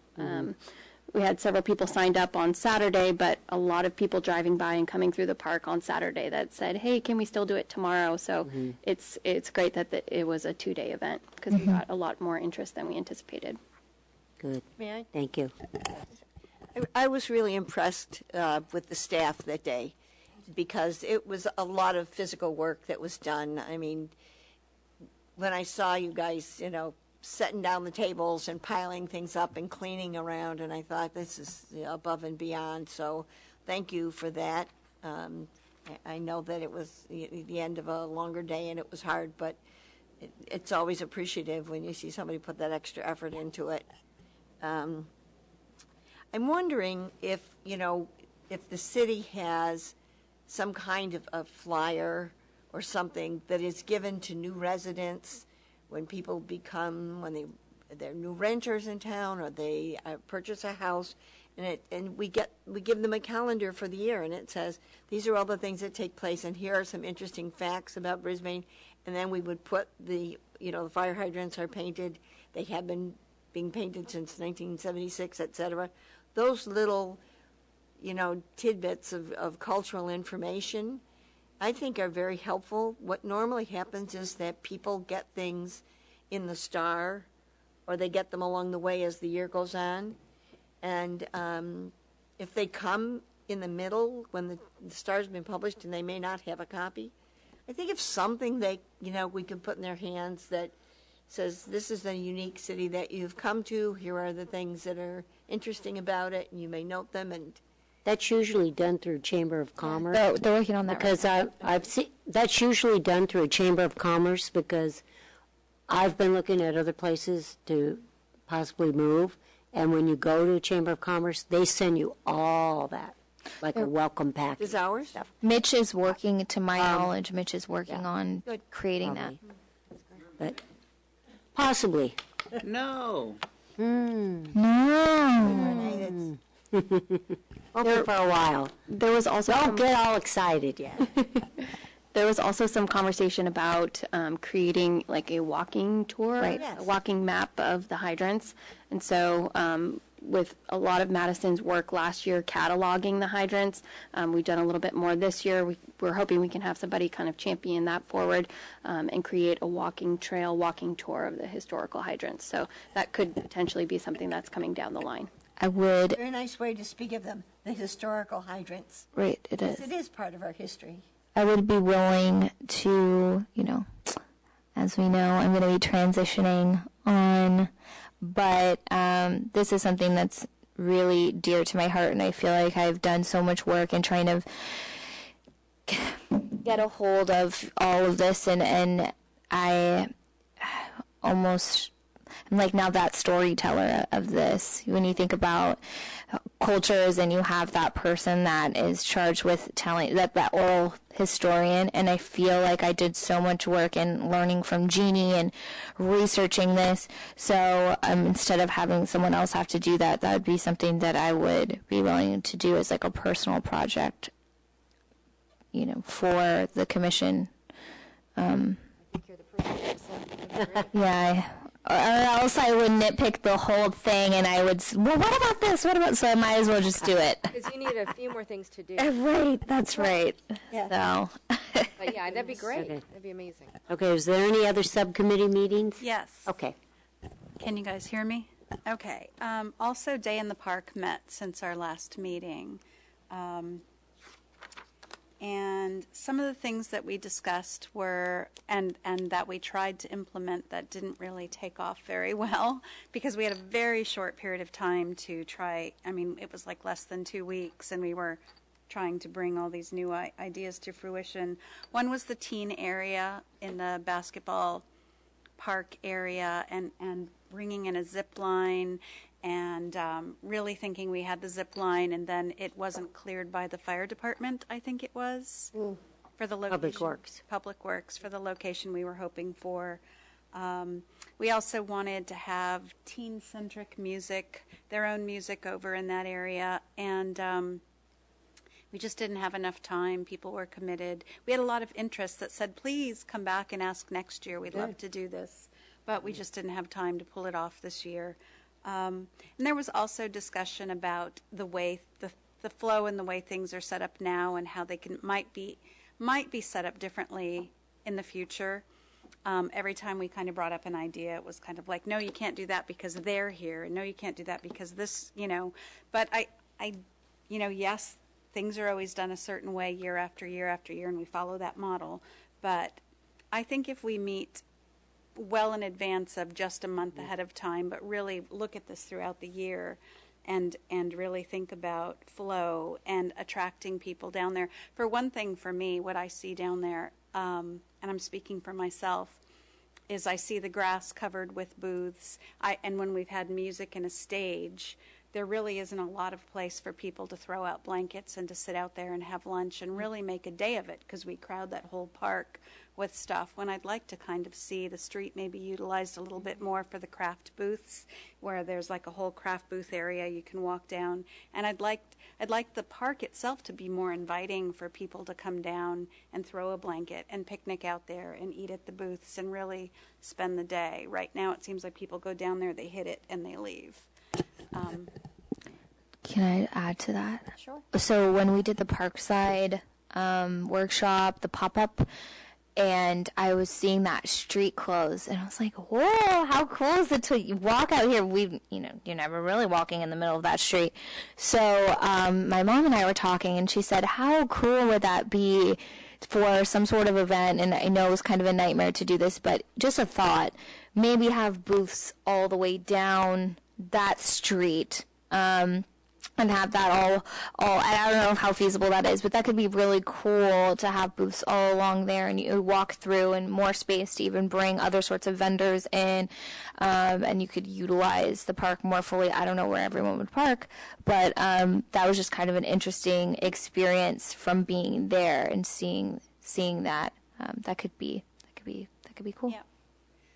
We had several people signed up on Saturday, but a lot of people driving by and coming through the park on Saturday that said, hey, can we still do it tomorrow? So it's great that it was a 2-day event because we got a lot more interest than we anticipated.
Good.
May I?
Thank you.
I was really impressed with the staff that day because it was a lot of physical work that was done. I mean, when I saw you guys, setting down the tables and piling things up and cleaning around, and I thought this is above and beyond. So thank you for that. I know that it was the end of a longer day and it was hard, but it's always appreciative when you see somebody put that extra effort into it. I'm wondering if the city has some kind of a flyer or something that is given to new residents when people they're new renters in town or they purchase a house, and we give them a calendar for the year, and it says these are all the things that take place, and here are some interesting facts about Brisbane, and then we would put the fire hydrants are painted, they have been being painted since 1976, etc. Those little tidbits of cultural information I think are very helpful. What normally happens is that people get things in the Star, or they get them along the way as the year goes on. And if they come in the middle when the Star's been published and they may not have a copy, I think if something we can put in their hands that says this is a unique city that you've come to, here are the things that are interesting about it, and you may note them. And
That's usually done through Chamber of Commerce.
They're working on that.
Because I've seen, that's usually done through a Chamber of Commerce because I've been looking at other places to possibly move, and when you go to a Chamber of Commerce, they send you all that, like a welcome package.
is ours?
Mitch is working, to my knowledge, Mitch is working on
Good.
creating that.
But possibly.
No.
No.
Only for a while.
There was also
Don't get all excited yet.
There was also some conversation about creating like a walking tour,
Right.
Yes.
a walking map of the hydrants. And so with a lot of Madison's work last year cataloging the hydrants, we've done a little bit more this year. We're hoping we can have somebody kind of champion that forward and create a walking trail, walking tour of the historical hydrants. So that could potentially be something that's coming down the line.
I would,
Very nice way to speak of them, the historical hydrants.
right, it is.
It is part of our history.
I would be willing to, as we know, I'm going to be transitioning on, but this is something that's really dear to my heart, and I feel like I've done so much work in trying to get a hold of all of this, and I almost, I'm like now that storyteller of this. When you think about cultures and you have that person that is charged with telling that oral historian, and I feel like I did so much work in learning from Jeannie and researching this, so instead of having someone else have to do that, that would be something that I would be willing to do as like a personal project, for the commission. Yeah, or else I would nitpick the whole thing, and I would, well, what about this? What about, so I might as well just do it.
Because you need a few more things to do.
Right, that's right.
Yeah.
So,
But yeah, that'd be great.
Okay.
That'd be amazing.
Okay, is there any other subcommittee meetings?
Yes.
Okay.
Can you guys hear me? Okay. Also, Day in the Park met since our last meeting. And some of the things that we discussed were, and that we tried to implement that didn't really take off very well because we had a very short period of time to try. I mean, it was like less than 2 weeks, and we were trying to bring all these new ideas to fruition. One was the teen area in the basketball park area and bringing in a zip line and really thinking we had the zip line, and then it wasn't cleared by the fire department, I think it was, for the location. Public Works, for the location we were hoping for. We also wanted to have teen-centric music, their own music over in that area, and we just didn't have enough time. People were committed. We had a lot of interest that said, please come back and ask next year. We'd love to do this. But we just didn't have time to pull it off this year. And there was also discussion about the way the flow and the way things are set up now and how they might be set up differently in the future. Every time we kind of brought up an idea, it was kind of like, no, you can't do that because they're here, and no, you can't do that because this, But yes, things are always done a certain way year after year after year, and we follow that model. But I think if we meet well in advance of just a month ahead of time, but really look at this throughout the year and really think about flow and attracting people down there. For one thing, for me, what I see down there, and I'm speaking for myself, is I see the grass covered with booths. And when we've had music and a stage, there really isn't a lot of place for people to throw out blankets and to sit out there and have lunch and really make a day of it, because we crowd that whole park with stuff, when I'd like to kind of see the street maybe utilized a little bit more for the craft booths, where there's like a whole craft booth area you can walk down. And I'd like the park itself to be more inviting for people to come down and throw a blanket and picnic out there and eat at the booths and really spend the day. Right now it seems like people go down there, they hit it, and they leave.
Can I add to that?
Sure.
So when we did the Parkside workshop, the pop-up, and I was seeing that street close, and I was like, whoa, how cool is it to walk out here? You're never really walking in the middle of that street. So my mom and I were talking, and she said, how cool would that be for some sort of event? And I know it was kind of a nightmare to do this, but just a thought, maybe have booths all the way down that street, and have that all, I don't know how feasible that is, but that could be really cool to have booths all along there, and you walk through, and more space to even bring other sorts of vendors in, and you could utilize the park more fully. I don't know where everyone would park, but that was just kind of an interesting experience from being there and seeing that. That could be cool.
Yeah.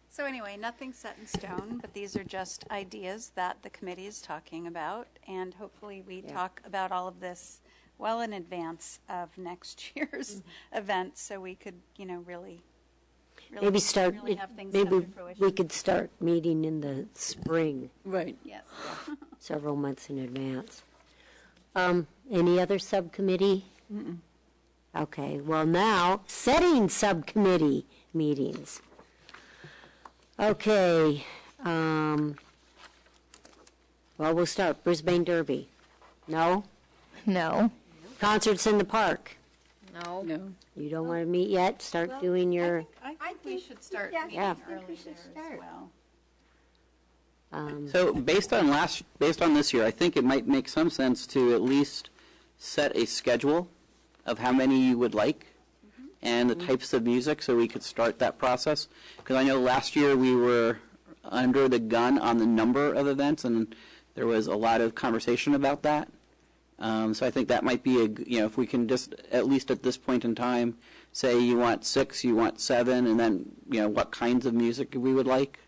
So anyway, nothing's set in stone, but these are just ideas that the committee is talking about, and hopefully we talk about all of this well in advance of next year's event, so we could, really
Maybe start,
really have things
maybe
come to fruition.
we could start meeting in the spring,
Right.
Yes.
several months in advance. Any other subcommittee? Okay, well now, setting subcommittee meetings. Okay, well, we'll start. Brisbane Derby. No?
No.
Concerts in the park.
No.
No.
You don't want to meet yet? Start doing your,
I think we should start meeting
Yeah.
early there as well.
So based on this year, I think it might make some sense to at least set a schedule of how many you would like and the types of music, so we could start that process. Because I know last year we were under the gun on the number of events, and there was a lot of conversation about that. So I think that might be if we can just, at least at this point in time, say you want 6, you want 7, and then, what kinds of music we would like.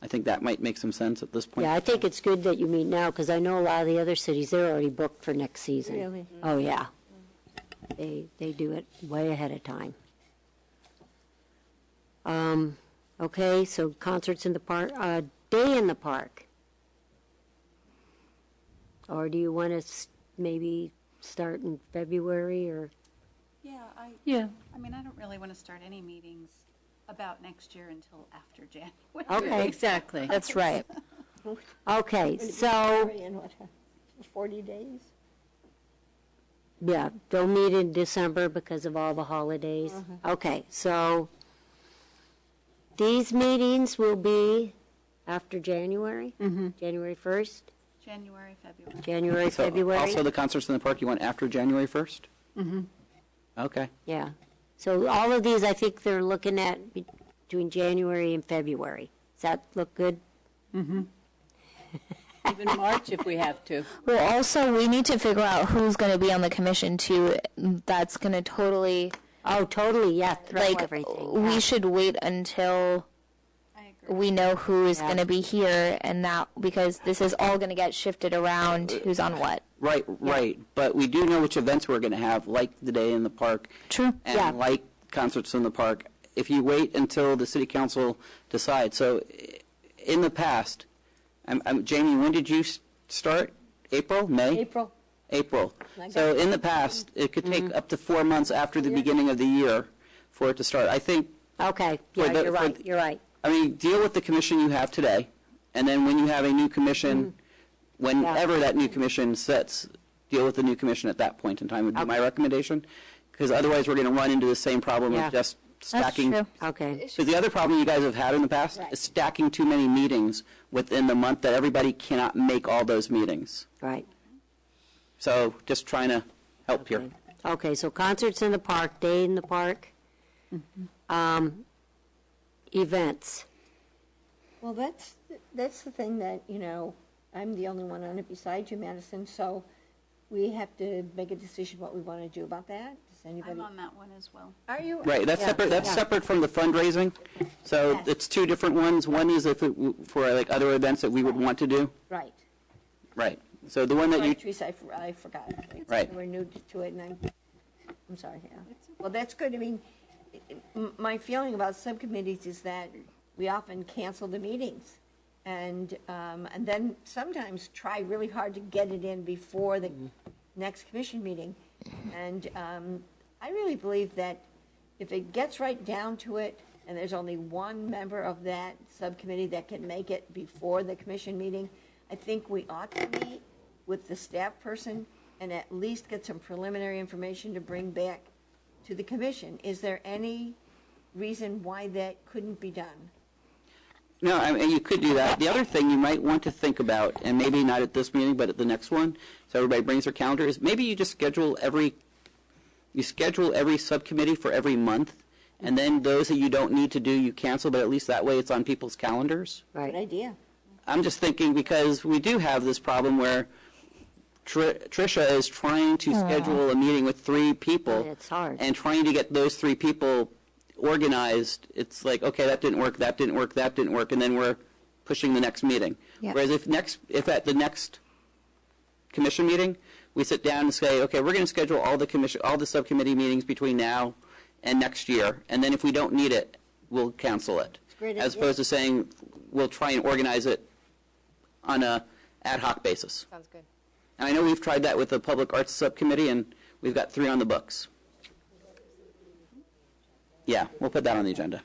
I think that might make some sense at this point.
yeah, I think it's good that you meet now, because I know a lot of the other cities, they're already booked for next season.
Really?
Oh, yeah. They do it way ahead of time. Okay, so concerts in the park, day in the park. Or do you want to maybe start in February or?
Yeah, I mean, I don't really want to start any meetings about next year until after January.
Okay,
Exactly.
That's right.
okay, so,
In what, 40 days?
yeah, they'll meet in December because of all the holidays. Okay, so these meetings will be after January? January 1st?
January, February.
January,
So
February?
also the concerts in the park, you want after January 1st? Okay.
Yeah. So all of these, I think they're looking at between January and February. Does that look good?
Even March if we have to.
Well, also, we need to figure out who's going to be on the commission, too. That's going to totally,
Oh, totally, yeah, throw
like,
everything.
we should wait until
I agree.
we know who is going to be here, and that, because this is all going to get shifted around, who's on what.
Right, right. But we do know which events we're going to have, like the day in the park.
True.
And
Yeah.
like concerts in the park. If you wait until the city council decides. So in the past, Jamie, when did you start? April? May?
April.
April. So in the past, it could take up to 4 months after the beginning of the year for it to start. I think,
Okay,
For
yeah,
the-
you're
for
right,
the-
you're right.
I mean, deal with the commission you have today, and then when you have a new commission, whenever that new commission sits, deal with the new commission at that point in time would be my recommendation, because otherwise we're going to run into the same problem
Yeah.
of just stacking.
true.
Okay,
Because the other problem you guys have had in the past is stacking too many meetings within the month that everybody cannot make all those meetings.
right.
So just trying to help here.
Okay, so concerts in the park, day in the park. Events.
Well, that's the thing that, I'm the only one on it besides you, Madison, so we have to make a decision what we want to do about that. Does anybody?
I'm on that one as well.
Are you?
Right, that's separate, that's separate from the fundraising. So
Yes.
it's two different ones. One is if it, for like other events that we would want to do.
Right.
Right. So the one that you,
Right, Teresa, I forgot.
Right.
We're new to it, and I'm sorry, yeah. Well, that's good. I mean, my feeling about subcommittees is that we often cancel the meetings, and then sometimes try really hard to get it in before the next commission meeting. And I really believe that if it gets right down to it, and there's only one member of that subcommittee that can make it before the commission meeting, I think we ought to meet with the staff person and at least get some preliminary information to bring back to the commission. Is there any reason why that couldn't be done?
no, I mean, you could do that. The other thing you might want to think about, and maybe not at this meeting, but at the next one, so everybody brings their calendar, is maybe you just schedule every subcommittee for every month, and then those that you don't need to do, you cancel, but at least that way it's on people's calendars.
Good
Right.
idea.
I'm just thinking because we do have this problem where Tricia is trying to schedule a meeting with 3 people.
It's hard.
And trying to get those 3 people organized. It's like, okay, that didn't work, that didn't work, that didn't work, and then we're pushing the next meeting.
Yeah.
Whereas if at the next commission meeting, we sit down and say, okay, we're going to schedule all the subcommittee meetings between now and next year, and then if we don't need it, we'll cancel it.
Great
As
idea.
opposed to saying, we'll try and organize it on a ad hoc basis.
Sounds good.
And I know we've tried that with the Public Arts Subcommittee, and we've got 3 on the books. Yeah, we'll put that on the agenda.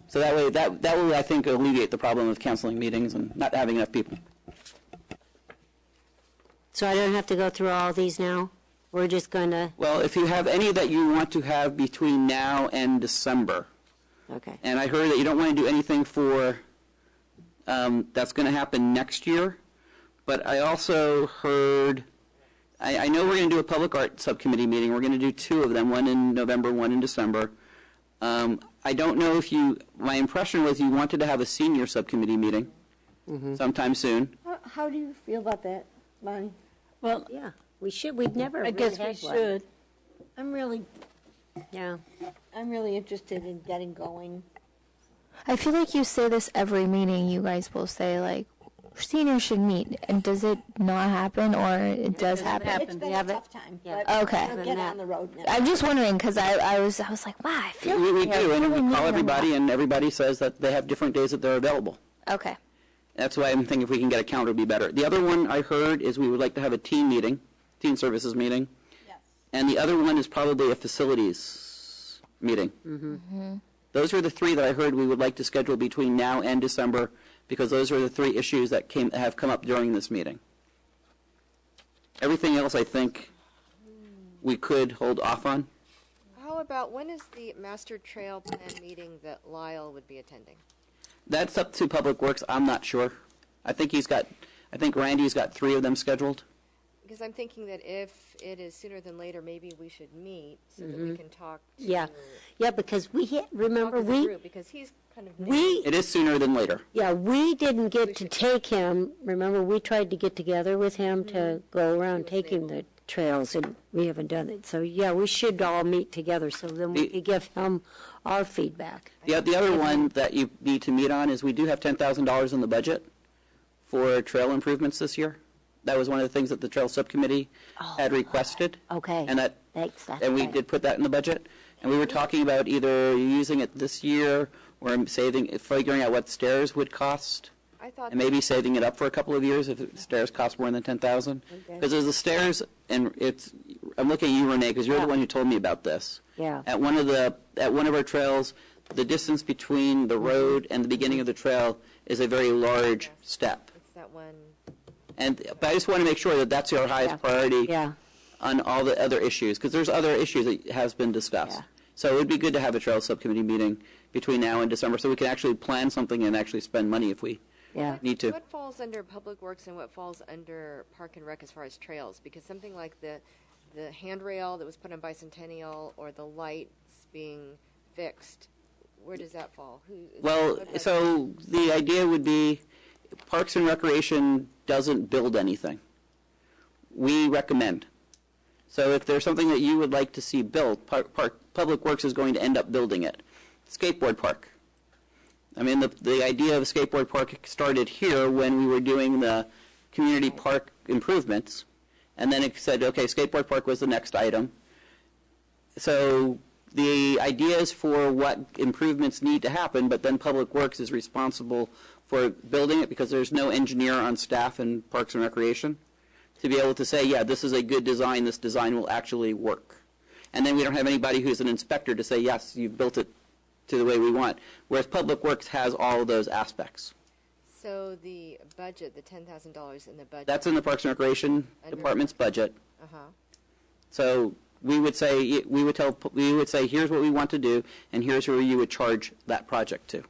So that way, that will, I think, alleviate the problem of canceling meetings and not having enough people.
So I don't have to go through all these now? We're just going to,
Well, if you have any that you want to have between now and December,
okay.
and I heard that you don't want to do anything for, that's going to happen next year, but I also heard, I know we're going to do a Public Art Subcommittee meeting. We're going to do 2 of them, one in November, one in December. I don't know if my impression was you wanted to have a senior subcommittee meeting sometime soon.
How do you feel about that, Lonnie?
Well,
Yeah, we should, we've never
I
really
guess we
had one.
should.
I'm really
Yeah.
interested in getting going.
I feel like you say this every meeting. You guys will say, like, seniors should meet. And does it not happen, or it does happen?
It's been a tough time, but
Okay.
we'll get on the road now.
I'm just wondering, because I was like, wow, I feel
We
like
do, and
really
we
meeting
call
a
everybody,
lot.
and everybody says that they have different days that they're available.
Okay.
That's why I'm thinking if we can get a calendar, it'd be better. The other one I heard is we would like to have a teen meeting, teen services meeting.
Yes.
and the other one is probably a facilities meeting. Those are the three that I heard we would like to schedule between now and December, because those are the three issues that have come up during this meeting. Everything else, I think, we could hold off on.
How about, when is the master trail plan meeting that Lyle would be attending?
That's up to Public Works. I'm not sure. I think Randy's got 3 of them scheduled.
Because I'm thinking that if it is sooner than later, maybe we should meet so that we can talk to
Yeah, because remember,
talk as a group, because he's kind of new.
It is sooner than later.
we didn't get to take him, remember, we tried to get together with him to go around taking the trails, and we haven't done it. So, yeah, we should all meet together, so then we could give him our feedback.
Yeah, the other one that you need to meet on is we do have $10,000 in the budget for trail improvements this year. That was one of the things that the Trail Subcommittee had requested.
Okay.
And that,
Thanks, that's
and we
right.
did put that in the budget. And we were talking about either using it this year or figuring out what stairs would cost,
I thought
and maybe saving it up for a couple of years if stairs cost more than $10,000. Because there's the stairs, and I'm looking at you, Renee, because you're the one who told me about this.
Yeah.
At one of our trails, the distance between the road and the beginning of the trail is a very large step.
it's that one.
But I just want to make sure that that's our highest priority
Yeah.
on all the other issues, because there's other issues that has been discussed.
Yeah.
So it would be good to have a trail subcommittee meeting between now and December, so we can actually plan something and actually spend money if we
Yeah.
need to.
What falls under Public Works and what falls under Park and Rec as far as trails? Because something like the handrail that was put on Bicentennial or the lights being fixed, where does that fall?
Well, so the idea would be Parks and Recreation doesn't build anything. We recommend. So if there's something that you would like to see built, Public Works is going to end up building it. Skateboard park. I mean, the idea of a skateboard park started here when we were doing the community park improvements, and then it said, okay, skateboard park was the next item. So the ideas for what improvements need to happen, but then Public Works is responsible for building it because there's no engineer on staff in Parks and Recreation to be able to say, yeah, this is a good design, this design will actually work. And then we don't have anybody who's an inspector to say, yes, you've built it to the way we want, whereas Public Works has all of those aspects.
So the budget, the $10,000 in the budget.
That's in the Parks and Recreation Department's budget.
Uh-huh.
So we would say, here's what we want to do, and here's where you would charge that project to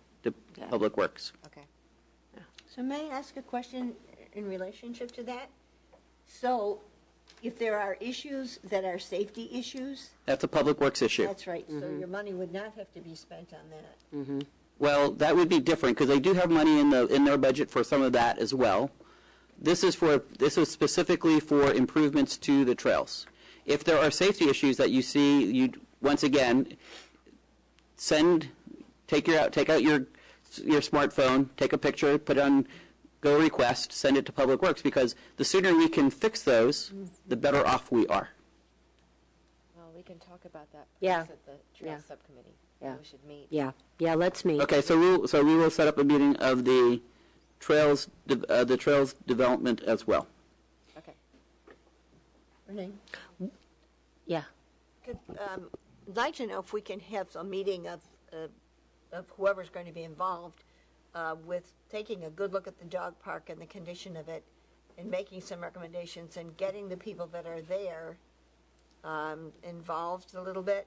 Public Works.
Okay.
So may I ask a question in relationship to that? So if there are issues that are safety issues,
That's a Public Works issue.
that's right, so your money would not have to be spent on that.
Well, that would be different because they do have money in their budget for some of that as well. This is specifically for improvements to the trails. If there are safety issues that you see, you once again take out your smartphone, take a picture, put on Go Request, send it to Public Works, because the sooner we can fix those, the better off we are.
Well, we can talk about that
Yeah.
at the Trail
Yeah.
Subcommittee.
Yeah.
We should meet.
Yeah, let's meet.
Okay, so we will set up a meeting of the trails development as well.
Okay.
Renee?
Yeah.
I'd like to know if we can have a meeting of whoever's going to be involved with taking a good look at the dog park and the condition of it and making some recommendations and getting the people that are there involved a little bit.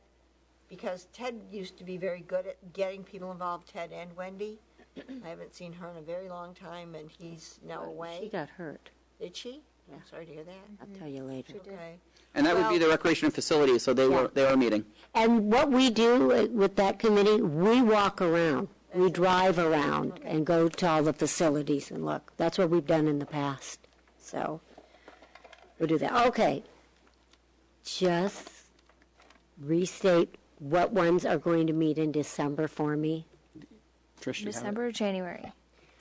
Because Ted used to be very good at getting people involved, Ted and Wendy. I haven't seen her in a very long time, and he's now away.
She got hurt.
Did she? I'm sorry to hear that.
I'll tell you later.
Okay.
And that would be the recreation facilities, so they are meeting.
And what we do with that committee, we walk around. We drive around and go to all the facilities and look. That's what we've done in the past. So we'll do that. Okay. Just restate what ones are going to meet in December for me.
Trish, you have it?
December or January?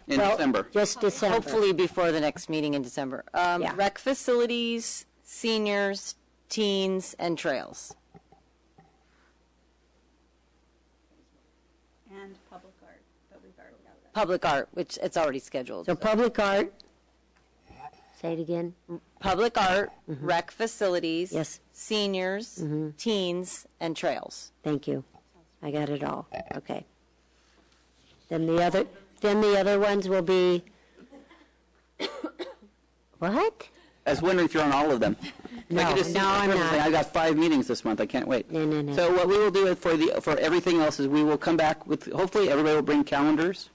In
Well,
December.
Just December.
Hopefully before the next meeting in December.
Yeah.
Rec facilities, seniors, teens, and trails.
And public art, but we've already got that.
Public art, which it's already scheduled.
So public art, Say it again.
Public art, rec facilities.
Yes.
Seniors, teens, and trails.
Thank you. I got it all. Okay. Then the other ones will be, what?
I was wondering if you're on all of them.
No,
I could just see
no, I'm
everything.
not.
I've got 5 meetings this month. I can't wait.
No.
So what we will do for everything else is we will come back with, hopefully everybody will bring calendars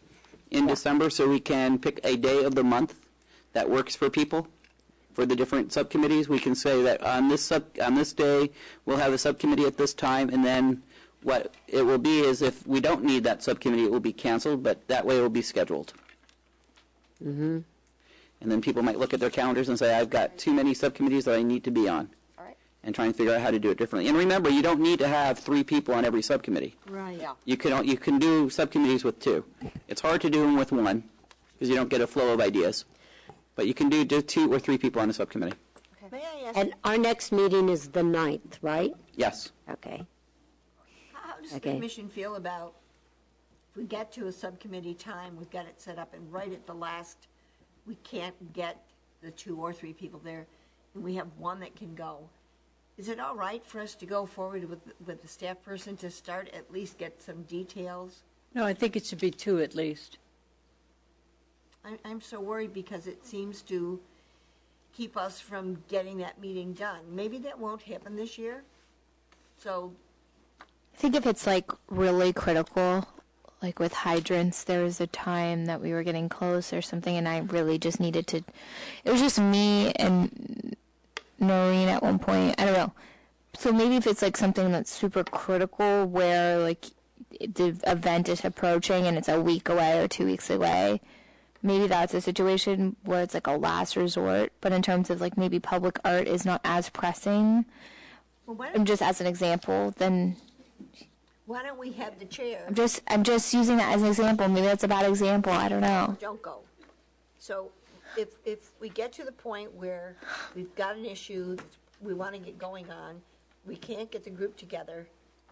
in December so we can pick a day of the month that works for people. For the different subcommittees, we can say that on this day, we'll have a subcommittee at this time, and then what it will be is if we don't need that subcommittee, it will be canceled, but that way it will be scheduled. Mm-hmm. And then people might look at their calendars and say, I've got too many subcommittees that I need to be on.
All right.
And try and figure out how to do it differently. And remember, you don't need to have 3 people on every subcommittee.
Right.
Yeah.
You can do subcommittees with 2. It's hard to do them with 1 because you don't get a flow of ideas. But you can do 2 or 3 people on a subcommittee.
May I ask,
And our next meeting is the 9th, right?
Yes.
Okay.
how does the
Okay.
commission feel about, if we get to a subcommittee time, we've got it set up, and right at the last, we can't get the 2 or 3 people there, and we have 1 that can go. Is it all right for us to go forward with the staff person to start, at least get some details?
No, I think it should be 2 at least.
I'm so worried because it seems to keep us from getting that meeting done. Maybe that won't happen this year. So,
I think if it's like really critical, like with hydrants, there was a time that we were getting close or something, and I really just needed to. It was just me and Noreen at one point. I don't know. So maybe if it's like something that's super critical, where like the event is approaching and it's a week away or 2 weeks away, maybe that's a situation where it's like a last resort. But in terms of like maybe public art is not as pressing,
well,
and just as an example, then.
why don't we have the chair?
I'm just using that as an example. Maybe that's a bad example. I don't know.
Don't go. So if we get to the point where we've got an issue that we want to get going on, we can't get the group together,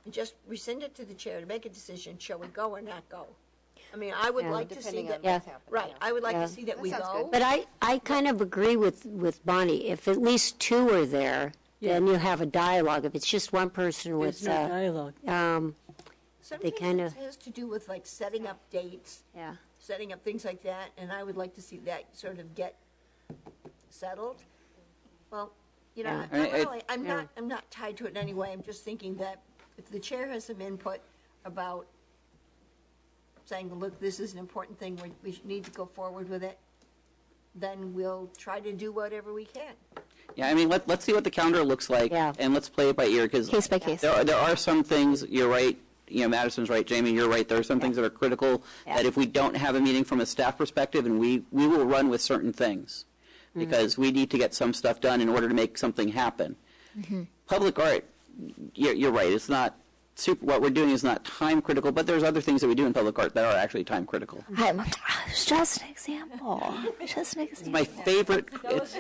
and just rescind it to the chair to make a decision, shall we go or not go? I mean, I would like to see
Depending on
that.
what's happening.
Right, I would like
Yeah.
to see that we
sounds
go.
good.
But I kind of agree with Bonnie. If at least 2 are there, then you have a dialogue. If it's just one person with,
There's no dialogue.
Sometimes
kinda-
it has to do with like setting up dates,
yeah.
setting up things like that, and I would like to see that sort of get settled. Well, you know,
Yeah.
I mean,
really, I'm not tied to it in any way. I'm just thinking that if the chair has some input about saying, look, this is an important thing, we need to go forward with it, then we'll try to do whatever we can.
Yeah, I mean, let's see what the calendar looks like,
Yeah.
and let's play it by ear, because
Case by case.
there are some things, you're right, Madison's right, Jamie, you're right, there are some things that are critical, that if we don't have a meeting from a staff perspective, and we will run with certain things, because we need to get some stuff done in order to make something happen. Public art, you're right, it's not what we're doing is not time critical, but there's other things that we do in public art that are actually time critical.
It's just an example. Just an example.
My favorite, it's,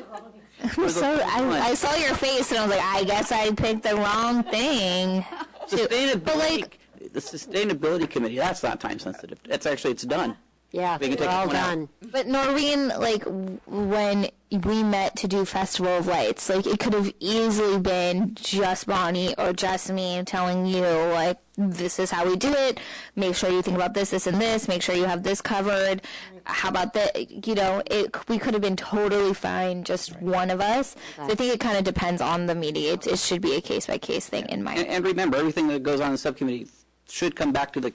So I saw your face and I was like, I guess I picked the wrong thing.
sustainability, the sustainability committee, that's not time sensitive. It's done.
Yeah,
We can
they're
take
all
one out.
done.
But Noreen, like when we met to do Festival of Lights, like it could have easily been just Bonnie or just me telling you, like, this is how we do it. Make sure you think about this, this, and this. Make sure you have this covered. How about that? You know, we could have been totally fine, just one of us. So I think it kind of depends on the meeting. It should be a case by case thing in my.
And remember, everything that goes on in the subcommittee should come back to the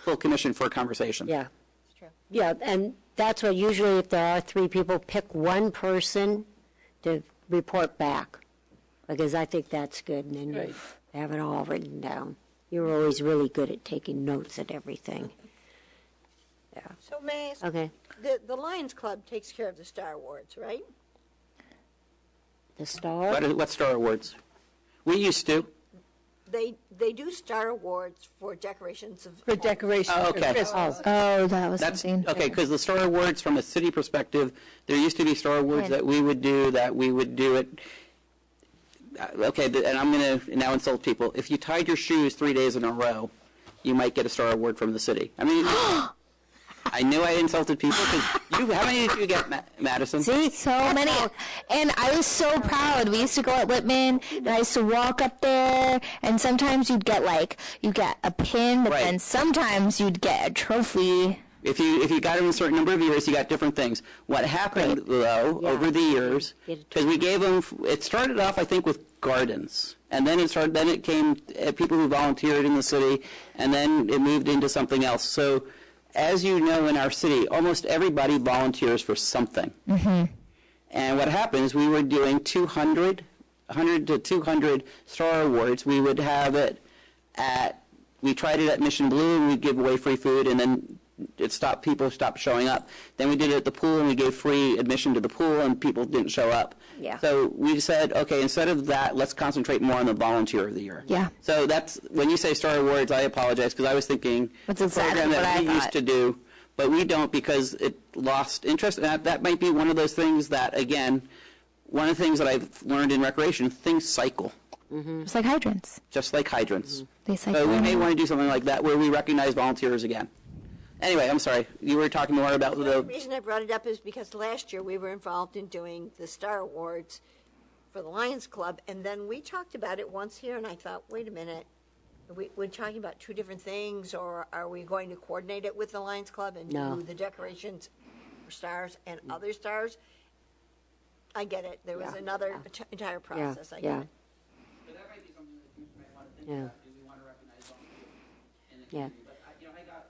full commission for a conversation.
Yeah. Yeah, and that's what usually if there are 3 people, pick one person to report back, because I think that's good, and then you
Right.
have it all written down. You're always really good at taking notes at everything. Yeah.
So may I ask,
Okay.
the Lions Club takes care of the Star Awards, right?
The star?
What Star Awards? We used to.
They do Star Awards for decorations of.
For decoration
Oh,
for
okay.
Christmas.
Oh, that was
That's
something.
okay, because the Star Awards, from a city perspective, there used to be Star Awards that we would do it. Okay, and I'm going to now insult people. If you tied your shoes 3 days in a row, you might get a Star Award from the city. I mean, I knew I insulted people because how many did you get, Madison?
See?
So many. And I was so proud. We used to go at Whitman, and I used to walk up there, and sometimes you'd get a pin, but
Right.
then sometimes you'd get a trophy.
If you got it in a certain number of years, you got different things. What happened, though, over the years, because we gave them, it started off, I think, with gardens. And then it came people who volunteered in the city, and then it moved into something else. So, as you know, in our city, almost everybody volunteers for something. Mm-hmm. And what happens, we were doing 100 to 200 Star Awards. We would have it we tried it at Mission Blue, and we'd give away free food, and then people stopped showing up. Then we did it at the pool, and we gave free admission to the pool, and people didn't show up.
Yeah.
So we said, okay, instead of that, let's concentrate more on the volunteer of the year.
Yeah.
So that's, when you say Star Awards, I apologize, because I was thinking
That's
the
exactly
program
what
that
I
we
thought.
used to do, but we don't because it lost interest. And that might be one of those things that, again, one of the things that I've learned in recreation, things cycle,
It's like hydrants.
just like hydrants.
They cycle.
So we may want to do something like that where we recognize volunteers again. Anyway, I'm sorry. You were talking more about
The
the...
reason I brought it up is because last year we were involved in doing the Star Awards for the Lions Club, and then we talked about it once here, and I thought, wait a minute, we're talking about two different things, or are we going to coordinate it with the Lions Club and
No.
do the decorations for stars and other stars? I get it. There was another entire process. I get
yeah.
it.
But that might be something that you might want to think
Yeah.
about. Do we want to recognize volunteers in the
Yeah.
community? But, I got...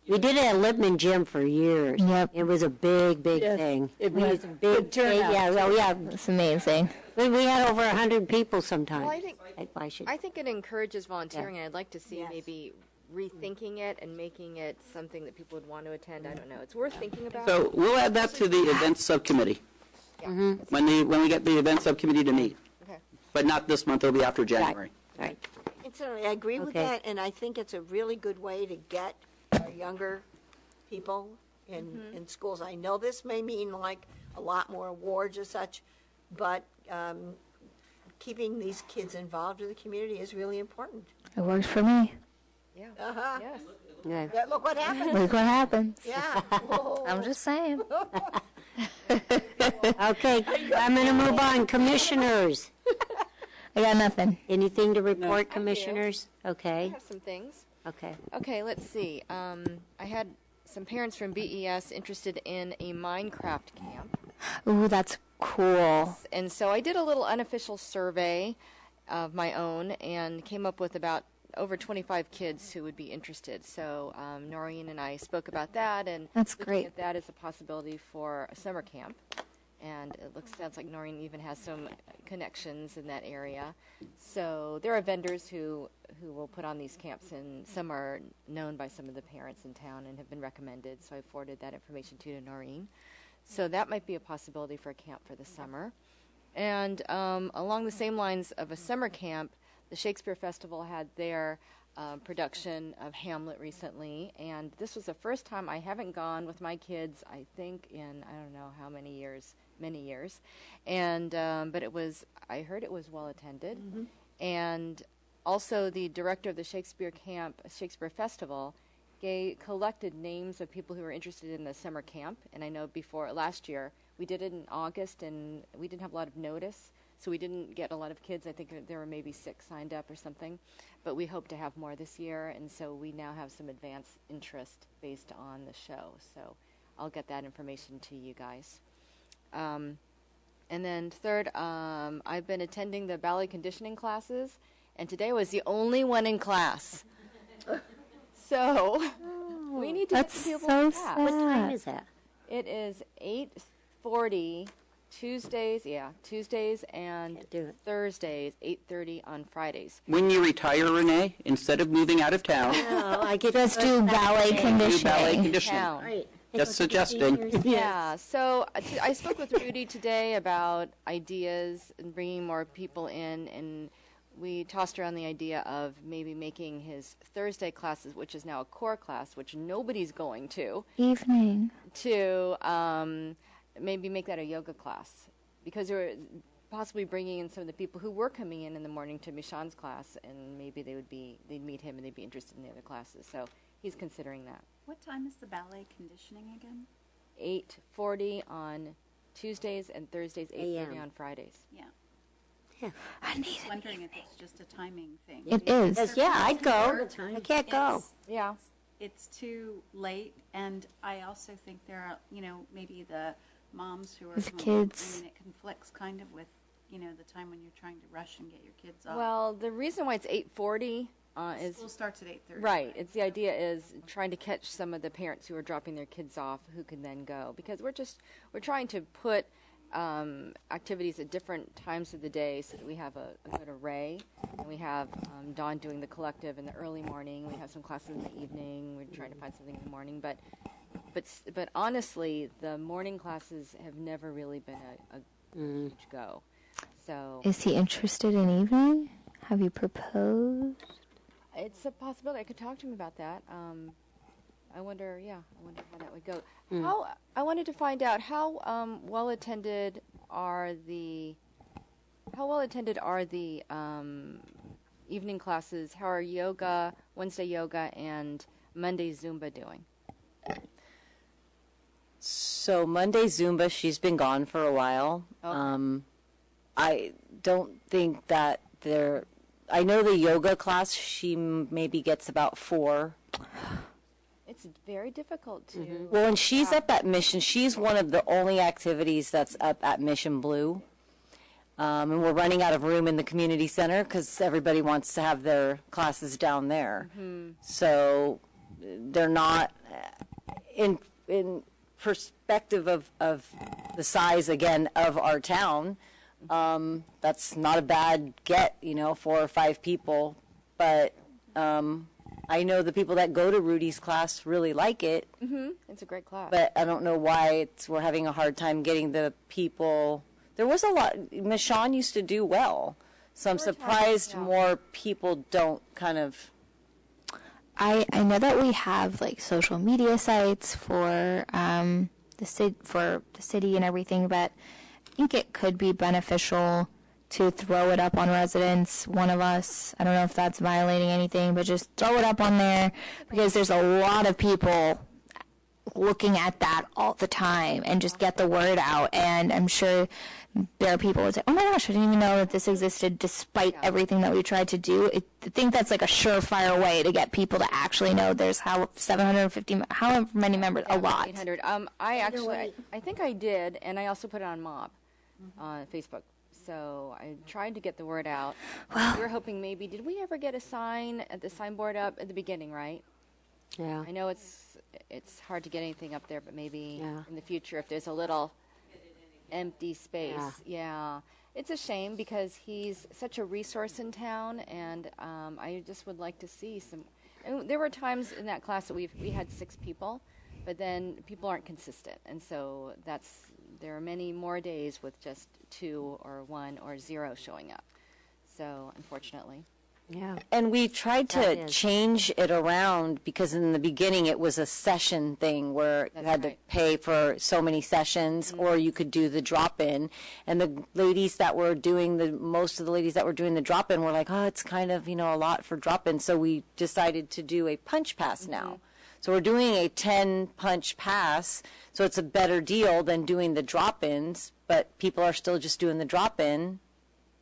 We did it at Lipman Gym for years.
Yep.
It was a big
Yes,
thing.
it
We
was.
used a big
Good turnout.
Yeah, well, yeah.
It's amazing.
We had over 100 people sometimes.
Well, I think
I
I think it encourages volunteering, and I'd like to see
Yes.
maybe rethinking it and making it something that people would want to attend. I don't know. It's worth thinking about.
So we'll add that to the events subcommittee
Yeah.
when we get the events subcommittee to meet.
Okay.
But not this month. It'll be after January.
Right.
Incidentally, I agree with
Okay.
that, and I think it's a really good way to get our younger people in schools. I know this may mean like a lot more awards or such, but keeping these kids involved in the community is really important.
It works for me.
Yeah.
Uh-huh.
Yes.
Yeah.
Yeah, look what happened.
Look what happens.
Yeah.
I'm just saying.
Okay, I'm going to move on. Commissioners.
I got nothing.
Anything to report, commissioners?
I
Okay,
have some things.
okay.
Okay, let's see. I had some parents from BES interested in a Minecraft camp.
Ooh, that's cool.
And so I did a little unofficial survey of my own and came up with about over 25 kids who would be interested. So Noreen and I spoke about that, and
That's
looking
great.
at that as a possibility for a summer camp. And it sounds like Noreen even has some connections in that area. So there are vendors who will put on these camps, and some are known by some of the parents in town and have been recommended. So I forwarded that information to Noreen. So that might be a possibility for a camp for the summer. And along the same lines of a summer camp, the Shakespeare Festival had their production of Hamlet recently, and this was the first time I haven't gone with my kids, I think in, I don't know how many years, and but I heard it was well attended, and also the director of the Shakespeare Festival collected names of people who were interested in the summer camp, and I know last year we did it in August, and we didn't have a lot of notice, so we didn't get a lot of kids. I think there were maybe 6 signed up or something, but we hope to have more this year, and so we now have some advance interest based on the show. So I'll get that information to you guys. And then third, I've been attending the ballet conditioning classes, and today was the only one in class. So we need to get
That's
some people
so
to class.
What time
sad.
is that?
It is 8:40 Tuesdays and
Can't do it.
Thursdays, 8:30 on Fridays.
When you retire, Renee, instead of moving out of town,
Oh, I get
Just do ballet
do ballet
conditioning.
conditioning.
Town.
Right.
Just suggesting.
Yeah, so I spoke with Rudy today about ideas and bringing more people in, and we tossed around the idea of maybe making his Thursday classes, which is now a core class, which nobody's going to
Evening.
maybe make that a yoga class, because possibly bringing in some of the people who were coming in the morning to Michon's class, and maybe they'd meet him and they'd be interested in the other classes. So he's considering that.
What time is the ballet conditioning again?
8:40 on Tuesdays and Thursdays, 8:30
AM.
on Fridays.
Yeah.
I need
Just wondering if it's just a timing thing.
it is.
Yes, yeah, I'd go. I can't go.
Yeah.
It's too late, and I also think there are, maybe the moms who are
With
home.
kids.
I mean, it conflicts kind of with, the time when you're trying to rush and get your kids off.
Well, the reason why it's 8:40 is
School starts at 8:30.
right. It's the idea is trying to catch some of the parents who are dropping their kids off who can then go, because we're trying to put activities at different times of the day so that we have a good array. And we have Dawn doing the collective in the early morning. We have some classes in the evening. We're trying to find something in the morning, but honestly, the morning classes have never really been a huge go. So
Is he interested in evening? Have you proposed?
it's a possibility. I could talk to him about that. I wonder how that would go. I wanted to find out how well attended are the evening classes. How are yoga, Wednesday yoga, and Monday Zumba doing?
So Monday Zumba, she's been gone for a while.
Okay.
I don't think that I know the yoga class, she maybe gets about 4.
It's very difficult to.
Well, when she's up at Mission, she's one of the only activities that's up at Mission Blue. And we're running out of room in the community center because everybody wants to have their classes down there. So they're not in perspective of the size, again, of our town. That's not a bad get, 4 or 5 people. But I know the people that go to Rudy's class really like it.
It's a great class.
But I don't know why we're having a hard time getting the people. There was a lot. Michonne used to do well. So I'm surprised more people don't kind of.
I know that we have like social media sites for the city and everything, but I think it could be beneficial to throw it up on residents. One of us, I don't know if that's violating anything, but just throw it up on there because there's a lot of people looking at that all the time, and just get the word out. And I'm sure there are people who say, oh my gosh, I didn't even know that this existed despite everything that we tried to do. I think that's like a surefire way to get people to actually know there's 750, however many members, a lot.
800. I think I did, and I also put it on Mob on Facebook. So I tried to get the word out. We were hoping maybe, did we ever get a signboard up at the beginning, right?
Yeah.
I know it's hard to get anything up there, but maybe in the future if there's a little empty space. Yeah. It's a shame because he's such a resource in town, and I just would like to see some. And there were times in that class that we had 6 people, but then people aren't consistent, and so there are many more days with just 2 or 1 or 0 showing up. So unfortunately.
Yeah.
And we tried
That
to
is.
change it around because in the beginning it was a session thing where you had to pay for so many sessions, or you could do the drop-in. And the ladies that were doing most of the ladies that were doing the drop-in were like, oh, it's kind of, a lot for drop-in. So we decided to do a punch pass now. So we're doing a 10 punch pass, so it's a better deal than doing the drop-ins, but people are still just doing the drop-in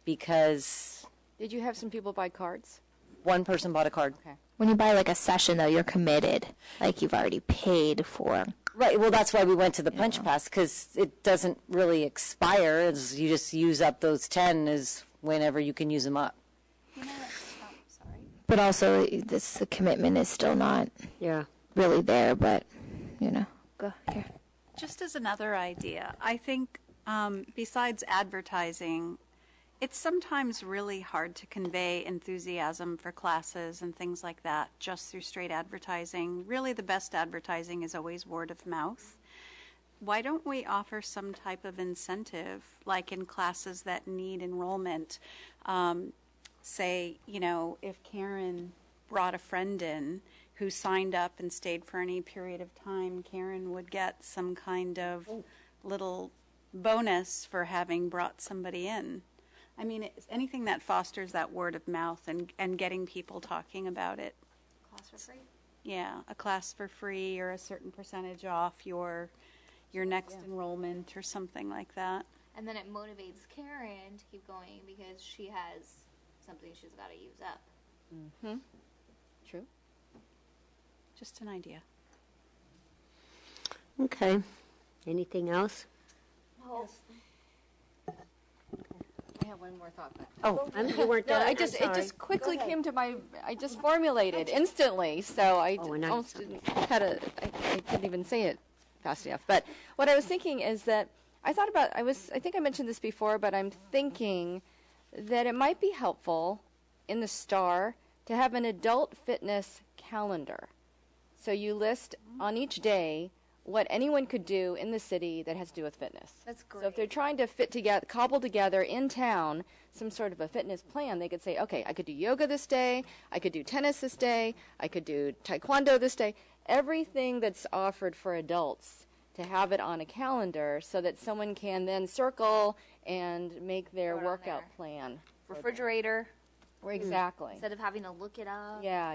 because
Did you have some people buy cards?
one person bought a card.
Okay.
When you buy like a session, though, you're committed. Like you've already paid for.
Right. Well, that's why we went to the punch pass, because it doesn't really expire. You just use up those 10 as whenever you can use them up.
Sorry.
But also, the commitment is still not
Yeah.
really there. But go here.
Just as another idea, I think besides advertising, it's sometimes really hard to convey enthusiasm for classes and things like that just through straight advertising. Really, the best advertising is always word of mouth. Why don't we offer some type of incentive, like in classes that need enrollment? Say, if Karen brought a friend in who signed up and stayed for any period of time, Karen would get some kind of little bonus for having brought somebody in. I mean, it's anything that fosters that word of mouth and getting people talking about it.
Class for free.
Yeah, a class for free or a certain percentage off your next enrollment or something like that.
And then it motivates Karen to keep going because she has something she's got to use up.
True.
Just an idea.
Okay. Anything else?
I have one more thought. But
Oh, you weren't
no,
done?
it just quickly came to my. I just formulated instantly, so I
and I-
almost didn't I couldn't even say it fast enough. But what I was thinking is that I thought about. I think I mentioned this before, but I'm thinking that it might be helpful in the STAR to have an adult fitness calendar. So you list on each day what anyone could do in the city that has to do with fitness.
That's
So if they're trying to cobble together in town some sort of a fitness plan, they could say, okay, I could do yoga this day, I could do tennis this day, I could do taekwondo this day. Everything that's offered for adults, to have it on a calendar so that someone can then circle and make their
Throw it on
workout
there.
plan.
Refrigerator,
Exactly.
instead of having to look it up.
Yeah.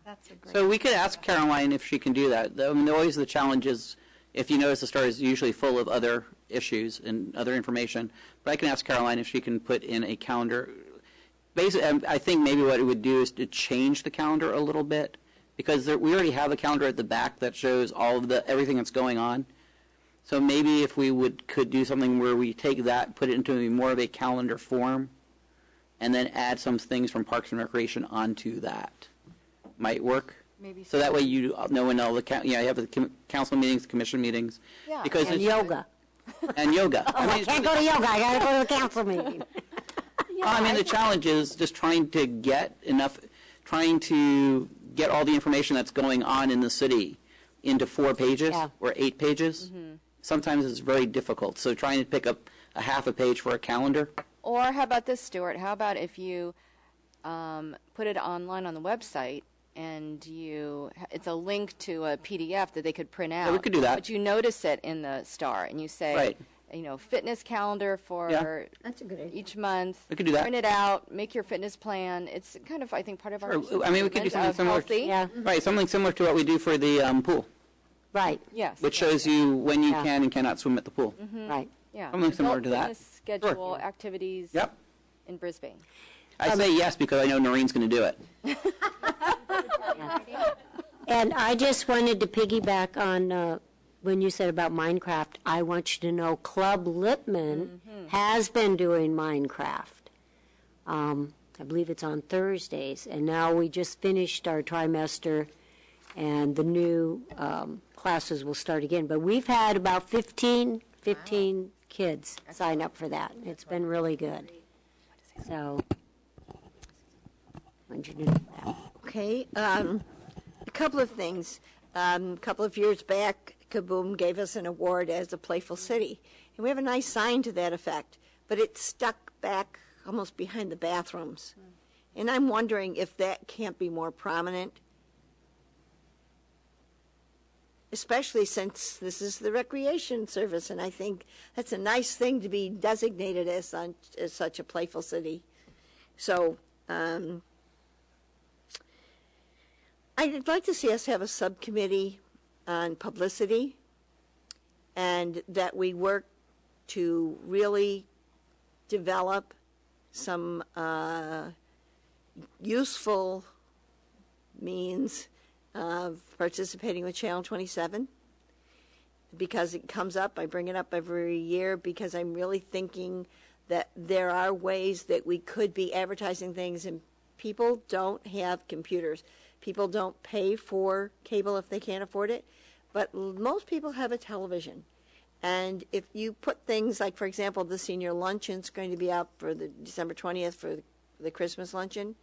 That's a great.
So we could ask Caroline if she can do that. I mean, always the challenge is, if you notice, the STAR is usually full of other issues and other information. But I can ask Caroline if she can put in a calendar. Basically, I think maybe what it would do is to change the calendar a little bit, because we already have a calendar at the back that shows all of everything that's going on. So maybe if we could do something where we take that, put it into more of a calendar form, and then add some things from Parks and Recreation onto that. Might work.
Maybe
So that way you know when all the you have the council meetings, commission meetings.
Yeah.
Because
And
it's,
yoga.
and yoga.
Oh, I can't go to yoga. I got to go to the council meeting.
I mean, the challenge is just trying to get all the information that's going on in the city into 4 pages
Yeah.
or 8 pages. Sometimes it's very difficult. So trying to pick up a half a page for a calendar.
Or how about this, Stuart? How about if you put it online on the website and it's a link to a PDF that they could print out.
we could do that.
But you notice it in the STAR and you say,
Right.
Fitness calendar for
Yeah.
That's a good idea.
each month.
We could do that.
Print it out, make your fitness plan. It's kind of, I think, part of our
Sure. I mean, we could do
statement
something
of
similar.
healthy.
Yeah,
Right, something similar to what we do for the pool,
right,
Yes.
which shows you when you
Yeah.
can and cannot swim at the pool.
right.
Yeah.
something similar
Adult
to that.
fitness schedule, activities
Yep.
in Brisbane.
I say yes because I know Noreen's going to do it.
And I just wanted to piggyback on when you said about Minecraft. I want you to know Club Lippman has been doing Minecraft. I believe it's on Thursdays, and now we just finished our trimester, and the new classes will start again. But we've had about 15 kids sign up for that. It's been really good. So, wanted you to know that.
Okay, a couple of things. A couple of years back, Kaboom gave us an award as a Playful City. And we have a nice sign to that effect, but it's stuck back almost behind the bathrooms. And I'm wondering if that can't be more prominent, especially since this is the recreation service, and I think that's a nice thing to be designated as such a Playful City. So, I'd like to see us have a subcommittee on publicity, and that we work to really develop some useful means of participating with Channel 27, because it comes up. I bring it up every year because I'm really thinking that there are ways that we could be advertising things, and people don't have computers. People don't pay for cable if they can't afford it, but most people have a television. And if you put things like, for example, the senior luncheon's going to be up for the December 20th for the Christmas luncheon.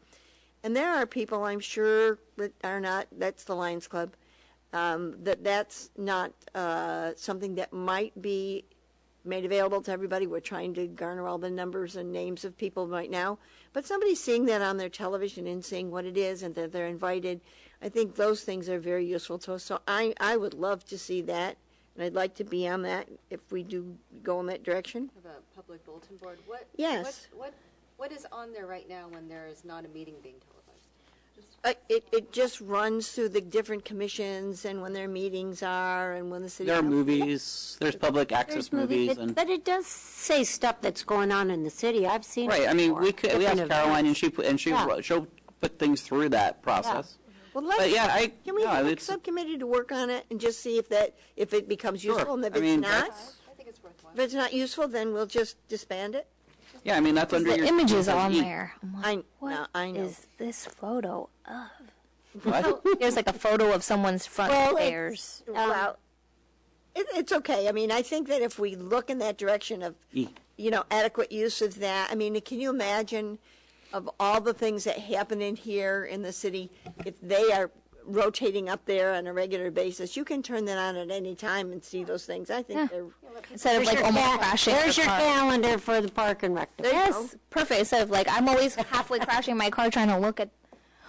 And there are people, I'm sure, that are not, that's the Lions Club, that's not something that might be made available to everybody. We're trying to garner all the numbers and names of people right now. But somebody seeing that on their television and seeing what it is and that they're invited, I think those things are very useful to us. So I would love to see that. And I'd like to be on that if we do go in that direction.
Have a public bulletin board.
Yes.
What is on there right now when there is not a meeting being televised?
It just runs through the different commissions and when their meetings are and when the city.
There are
council-
movies, there's public access movies, and,
But it does say stuff that's going on in the city. I've seen it
right, I mean,
before.
we
Different
asked Caroline, and
events.
she'll put things through that process.
Well,
But yeah,
can we
no,
have a
it's-
subcommittee to work on it and just see if it becomes
Sure.
useful, and if
I mean,
it's not,
that's-
I think it's worthwhile.
if it's not useful, then we'll just disband it.
Yeah, I mean, that's under
The
your.
image is on
E.
there. I'm like,
I know.
is this photo of?
What?
There's like a photo of someone's front
Well,
stairs.
Well, it's okay. I mean, I think that if we look in that direction of,
E.
adequate use of that, I mean, can you imagine of all the things that happen in here in the city, if they are rotating up there on a regular basis, you can turn that on at any time and see those things. I think they're,
Instead of like almost crashing.
There's
the
your
car.
calendar for the park and rec.
there you go.
Yes, perfect. Instead of like I'm always halfway crashing my car trying to look at,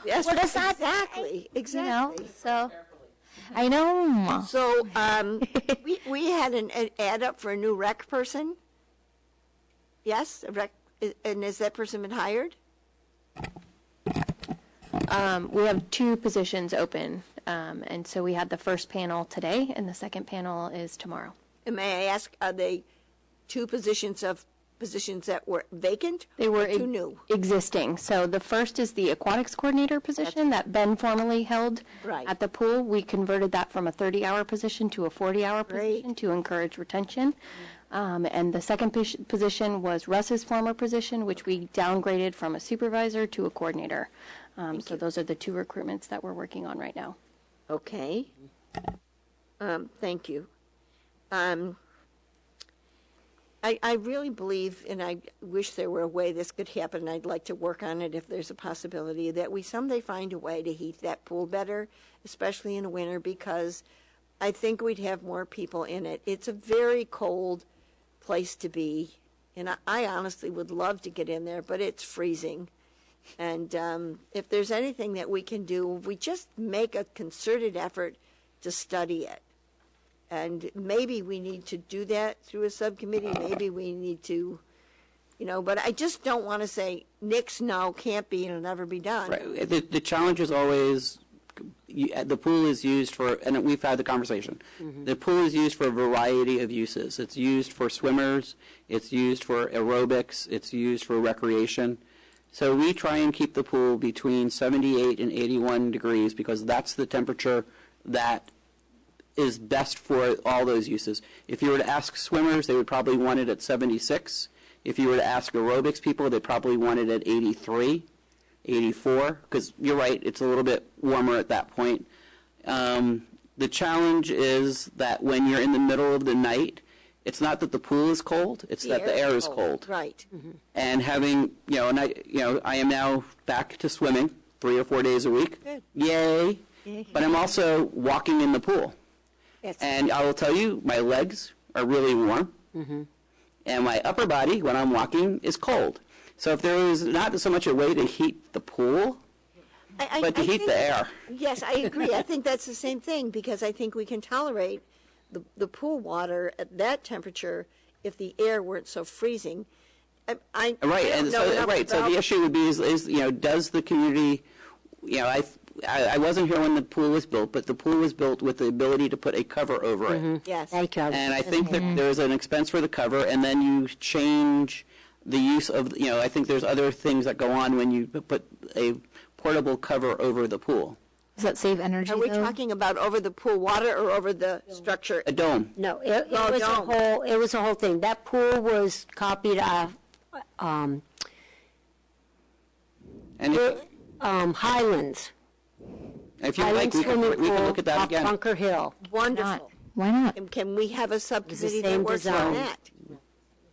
Yes,
What does that
exactly,
you know.
exactly.
So I know.
So, we had an ad up for a new rec person. Yes, and has that person been hired?
We have 2 positions open, and so we had the first panel today, and the second panel is tomorrow.
And may I ask, are they two positions that were vacant?
They were
or two new?
existing. So the first is the aquatics coordinator position that Ben formerly held
Right.
at the pool. We converted that from a 30-hour position to a 40-hour
Great.
position to encourage retention. And the second position was Russ's former position, which we downgraded from a supervisor to a coordinator. So those are the 2 recruitments that we're working on right now.
Okay. Thank you. I really believe, and I wish there were a way this could happen, and I'd like to work on it if there's a possibility, that we someday find a way to heat that pool better, especially in the winter, because I think we'd have more people in it. It's a very cold place to be, and I honestly would love to get in there, but it's freezing. And if there's anything that we can do, we just make a concerted effort to study it. And maybe we need to do that through a subcommittee. Maybe we need to, but I just don't want to say, nix, no, can't be, and it'll never be done.
Right. The challenge is always, the pool is used for, and we've had the conversation, the pool is used for a variety of uses. It's used for swimmers, it's used for aerobics, it's used for recreation. So we try and keep the pool between 78 and 81 degrees because that's the temperature that is best for all those uses. If you were to ask swimmers, they would probably want it at 76. If you were to ask aerobics people, they'd probably want it at 83, 84, because you're right, it's a little bit warmer at that point. The challenge is that when you're in the middle of the night, it's not that the pool is cold, it's that the air is cold.
Right.
And having, I am now back to swimming 3 or 4 days a week.
Good.
Yay. But I'm also walking in the pool.
Yes.
And I will tell you, my legs are really warm. And my upper body, when I'm walking, is cold. So if there was not so much a way to heat the pool, but to heat the air.
Yes, I agree. I think that's the same thing, because I think we can tolerate the pool water at that temperature if the air weren't so freezing.
Right,
I don't
and
know
so
enough
right. So
about-
the issue would be is does the community, I wasn't here when the pool was built, but the pool was built with the ability to put a cover over it.
Yes.
Thank you.
And I think that there's an expense for the cover, and then you change the use of, I think there's other things that go on when you put a portable cover over the pool.
Does that save energy?
Are we
though?
talking about over the pool water or over the structure?
A dome.
No, it
Oh,
was
don't.
it was a whole thing. That pool was copied off
And if
Highlands.
you like,
Highlands
we
swimming
can
pool
look at that
off
again.
Bunker Hill.
Wonderful.
Why not?
And can we have a subcommittee that
same
works on
design.
that?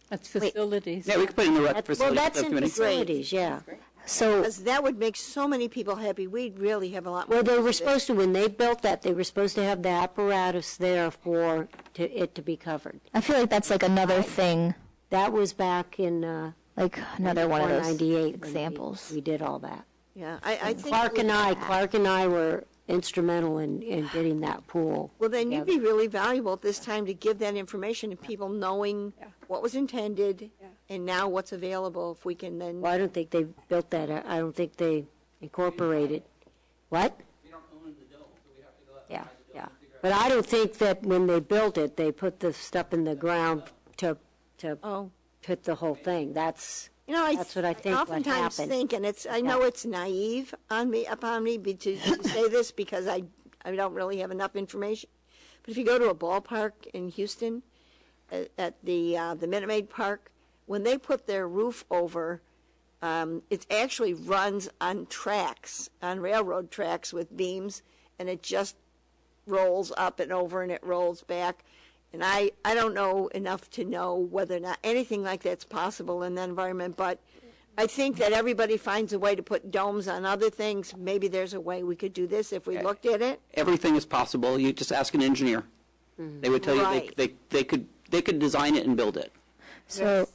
That's facilities.
Yeah, we can put it in the rec
Well,
facility
that's in
subcommittee.
facilities, yeah.
So
Because that would make so many people happy. We'd really have a lot more.
Well, they were
use of it.
supposed to, when they built that, they were supposed to have the apparatus there for it to be covered.
I feel like that's like another thing,
That was back in
like another one of those
98
examples.
We did all that.
Yeah, I think.
Clark and I were instrumental in getting that pool.
Well, then you'd be really valuable at this time to give that information to people knowing what was intended and now what's available, if we can then.
Well, I don't think they built that. I don't think they incorporated. What?
We don't own the dome, so we have to go out
Yeah, yeah. But I don't think that when they built it, they put the stuff in the ground to
Oh.
put the whole thing. That's
That's
what I think what
oftentimes
happened.
think, and I know it's naive upon me to say this because I don't really have enough information. But if you go to a ballpark in Houston, at the Minute Maid Park, when they put their roof over, it actually runs on tracks, on railroad tracks with beams, and it just rolls up and over and it rolls back. And I don't know enough to know whether or not anything like that's possible in that environment, but I think that everybody finds a way to put domes on other things. Maybe there's a way we could do this if we looked at it.
Everything is possible. You just ask an engineer. They would tell you
Right.
they could design it and build it.
So,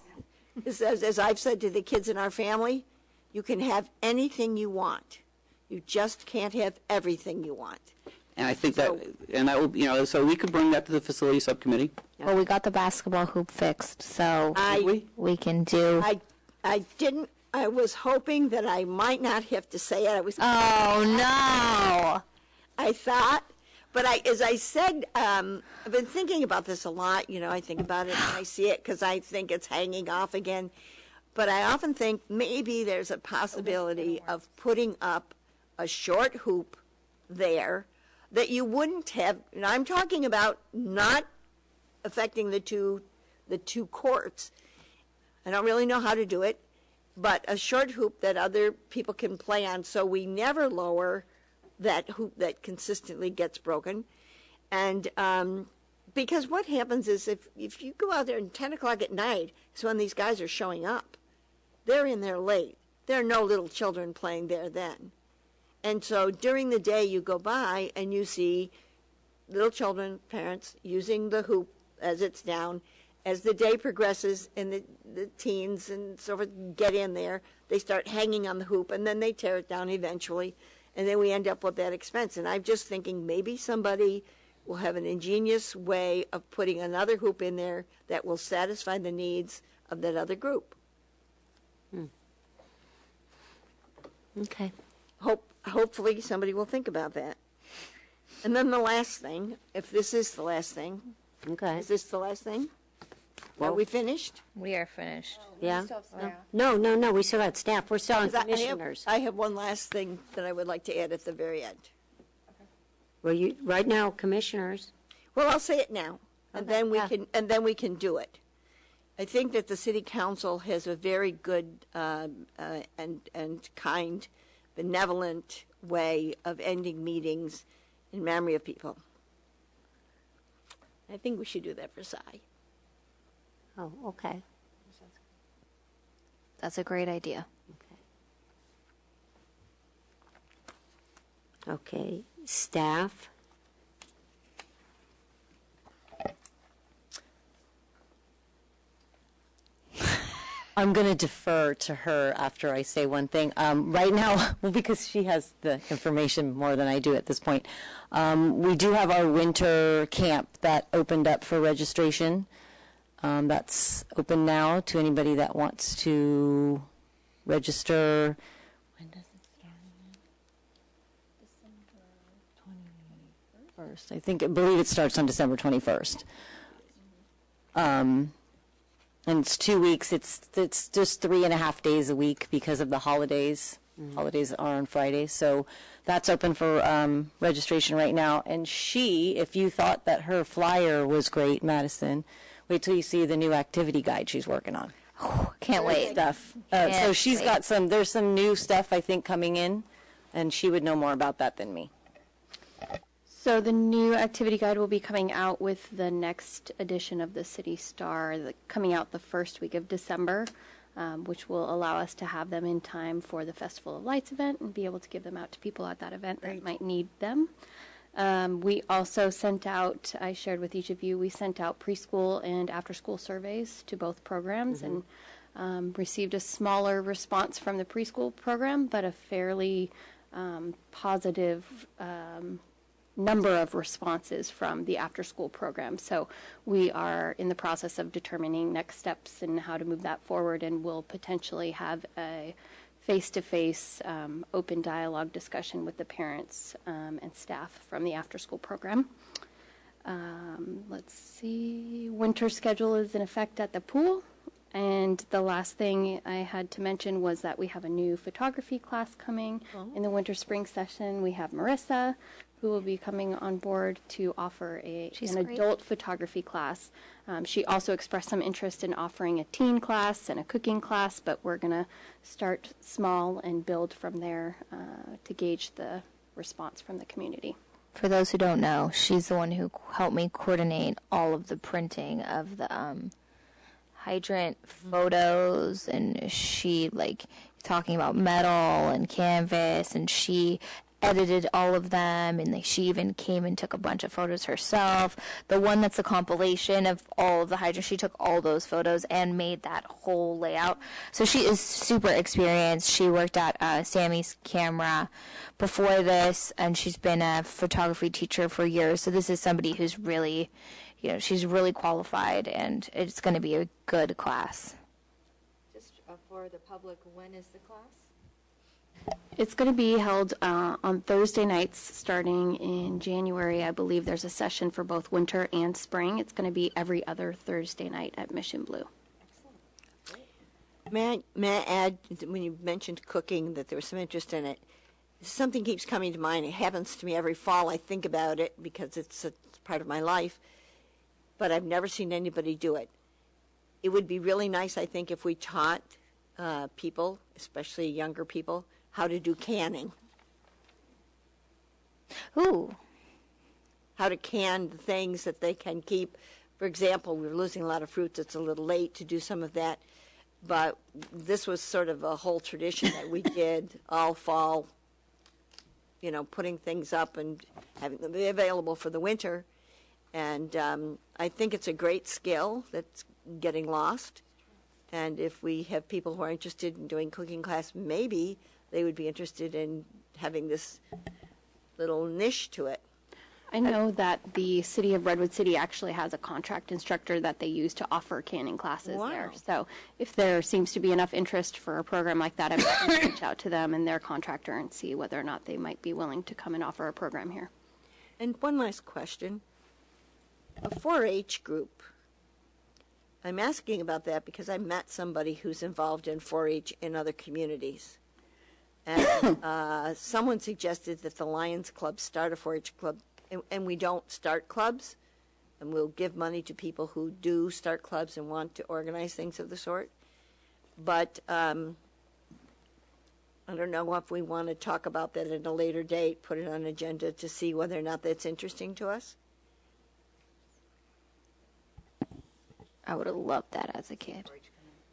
As I've said to the kids in our family, you can have anything you want. You just can't have everything you want.
And I think that will, so we could bring that to the facility subcommittee.
well, we got the basketball hoop fixed, so
I
can do.
I didn't. I was hoping that I might not have to say it.
Oh no!
I thought, but as I said, I've been thinking about this a lot. I think about it and I see it because I think it's hanging off again. But I often think maybe there's a possibility of putting up a short hoop there that you wouldn't have. And I'm talking about not affecting the two courts. I don't really know how to do it, but a short hoop that other people can play on, so we never lower that hoop that consistently gets broken. And because what happens is if you go out there at 10 o'clock at night, it's when these guys are showing up. They're in there late. There are no little children playing there then. And so during the day you go by and you see little children, parents, using the hoop as it's down. As the day progresses and the teens and so forth get in there, they start hanging on the hoop and then they tear it down eventually. And then we end up with that expense. And I'm just thinking maybe somebody will have an ingenious way of putting another hoop in there that will satisfy the needs of that other group.
Okay.
Hopefully somebody will think about that. And then the last thing, if this is the last thing,
Okay.
is this the last thing? Are we finished?
We are finished.
Yeah. No. We still got staff. We're still on
'Cause
commissioners.
I have one last thing that I would like to add at the very end.
Well, right now, commissioners.
Well, I'll say it now, and then we
yeah.
can do it. I think that the city council has a very good and kind, benevolent way of ending meetings in memory of people. I think we should do that for Cy.
Oh, okay.
That's a great idea.
Okay. Staff.
I'm going to defer to her after I say one thing. Right now, well, because she has the information more than I do at this point, we do have our winter camp that opened up for registration. That's open now to anybody that wants to register. When does it start? December 21st. I believe it starts on December 21st. And it's 2 weeks. It's just 3.5 days a week because of the holidays. Holidays are on Friday, so that's open for registration right now. And if you thought that her flyer was great, Madison, wait till you see the new activity guide she's working on.
Can't wait.
Stuff.
Can't
So she's
wait.
got there's some new stuff I think coming in, and she would know more about that than me.
So the new activity guide will be coming out with the next edition of the City Star, coming out the first week of December, which will allow us to have them in time for the Festival of Lights event and be able to give them out to people at that event that might need them. We also sent out, I shared with each of you, we sent out preschool and after-school surveys to both programs and received a smaller response from the preschool program, but a fairly positive number of responses from the after-school program. So we are in the process of determining next steps and how to move that forward, and we'll potentially have a face-to-face open dialogue discussion with the parents and staff from the after-school program. Let's see, winter schedule is in effect at the pool. And the last thing I had to mention was that we have a new photography class coming in the winter-spring session. We have Marissa, who will be coming on board to offer an
great.
adult photography class. She also expressed some interest in offering a teen class and a cooking class, but we're going to start small and build from there to gauge the response from the community.
For those who don't know, she's the one who helped me coordinate all of the printing of the hydrant photos, and she talking about metal and canvas, and she edited all of them, and she even came and took a bunch of photos herself. The one that's a compilation of all of the hydrants, she took all those photos and made that whole layout. So she is super experienced. She worked at Sammy's Camera before this, and she's been a photography teacher for years. So this is somebody who's really, she's really qualified, and it's going to be a good class.
Just for the public, when is the class?
It's going to be held on Thursday nights starting in January. I believe there's a session for both winter and spring. It's going to be every other Thursday night at Mission Blue.
May I add, when you mentioned cooking, that there was some interest in it. Something keeps coming to mind. It happens to me every fall. I think about it because it's part of my life, but I've never seen anybody do it. It would be really nice, I think, if we taught people, especially younger people, how to do canning.
Ooh.
How to can the things that they can keep. For example, we're losing a lot of fruits. It's a little late to do some of that. But this was sort of a whole tradition that we did all fall, putting things up and having them be available for the winter. And I think it's a great skill that's getting lost. And if we have people who are interested in doing cooking class, maybe they would be interested in having this little niche to it.
I know that the city of Redwood City actually has a contract instructor that they use to offer canning classes there. So if there seems to be enough interest for a program like that, I would reach out to them and their contractor and see whether or not they might be willing to come and offer a program here.
And one last question. A 4-H group. I'm asking about that because I met somebody who's involved in 4-H in other communities. And someone suggested that the Lions Club start a 4-H club, and we don't start clubs, and we'll give money to people who do start clubs and want to organize things of the sort. But I don't know if we want to talk about that at a later date, put it on agenda to see whether or not that's interesting to us.
I would have loved that as a kid.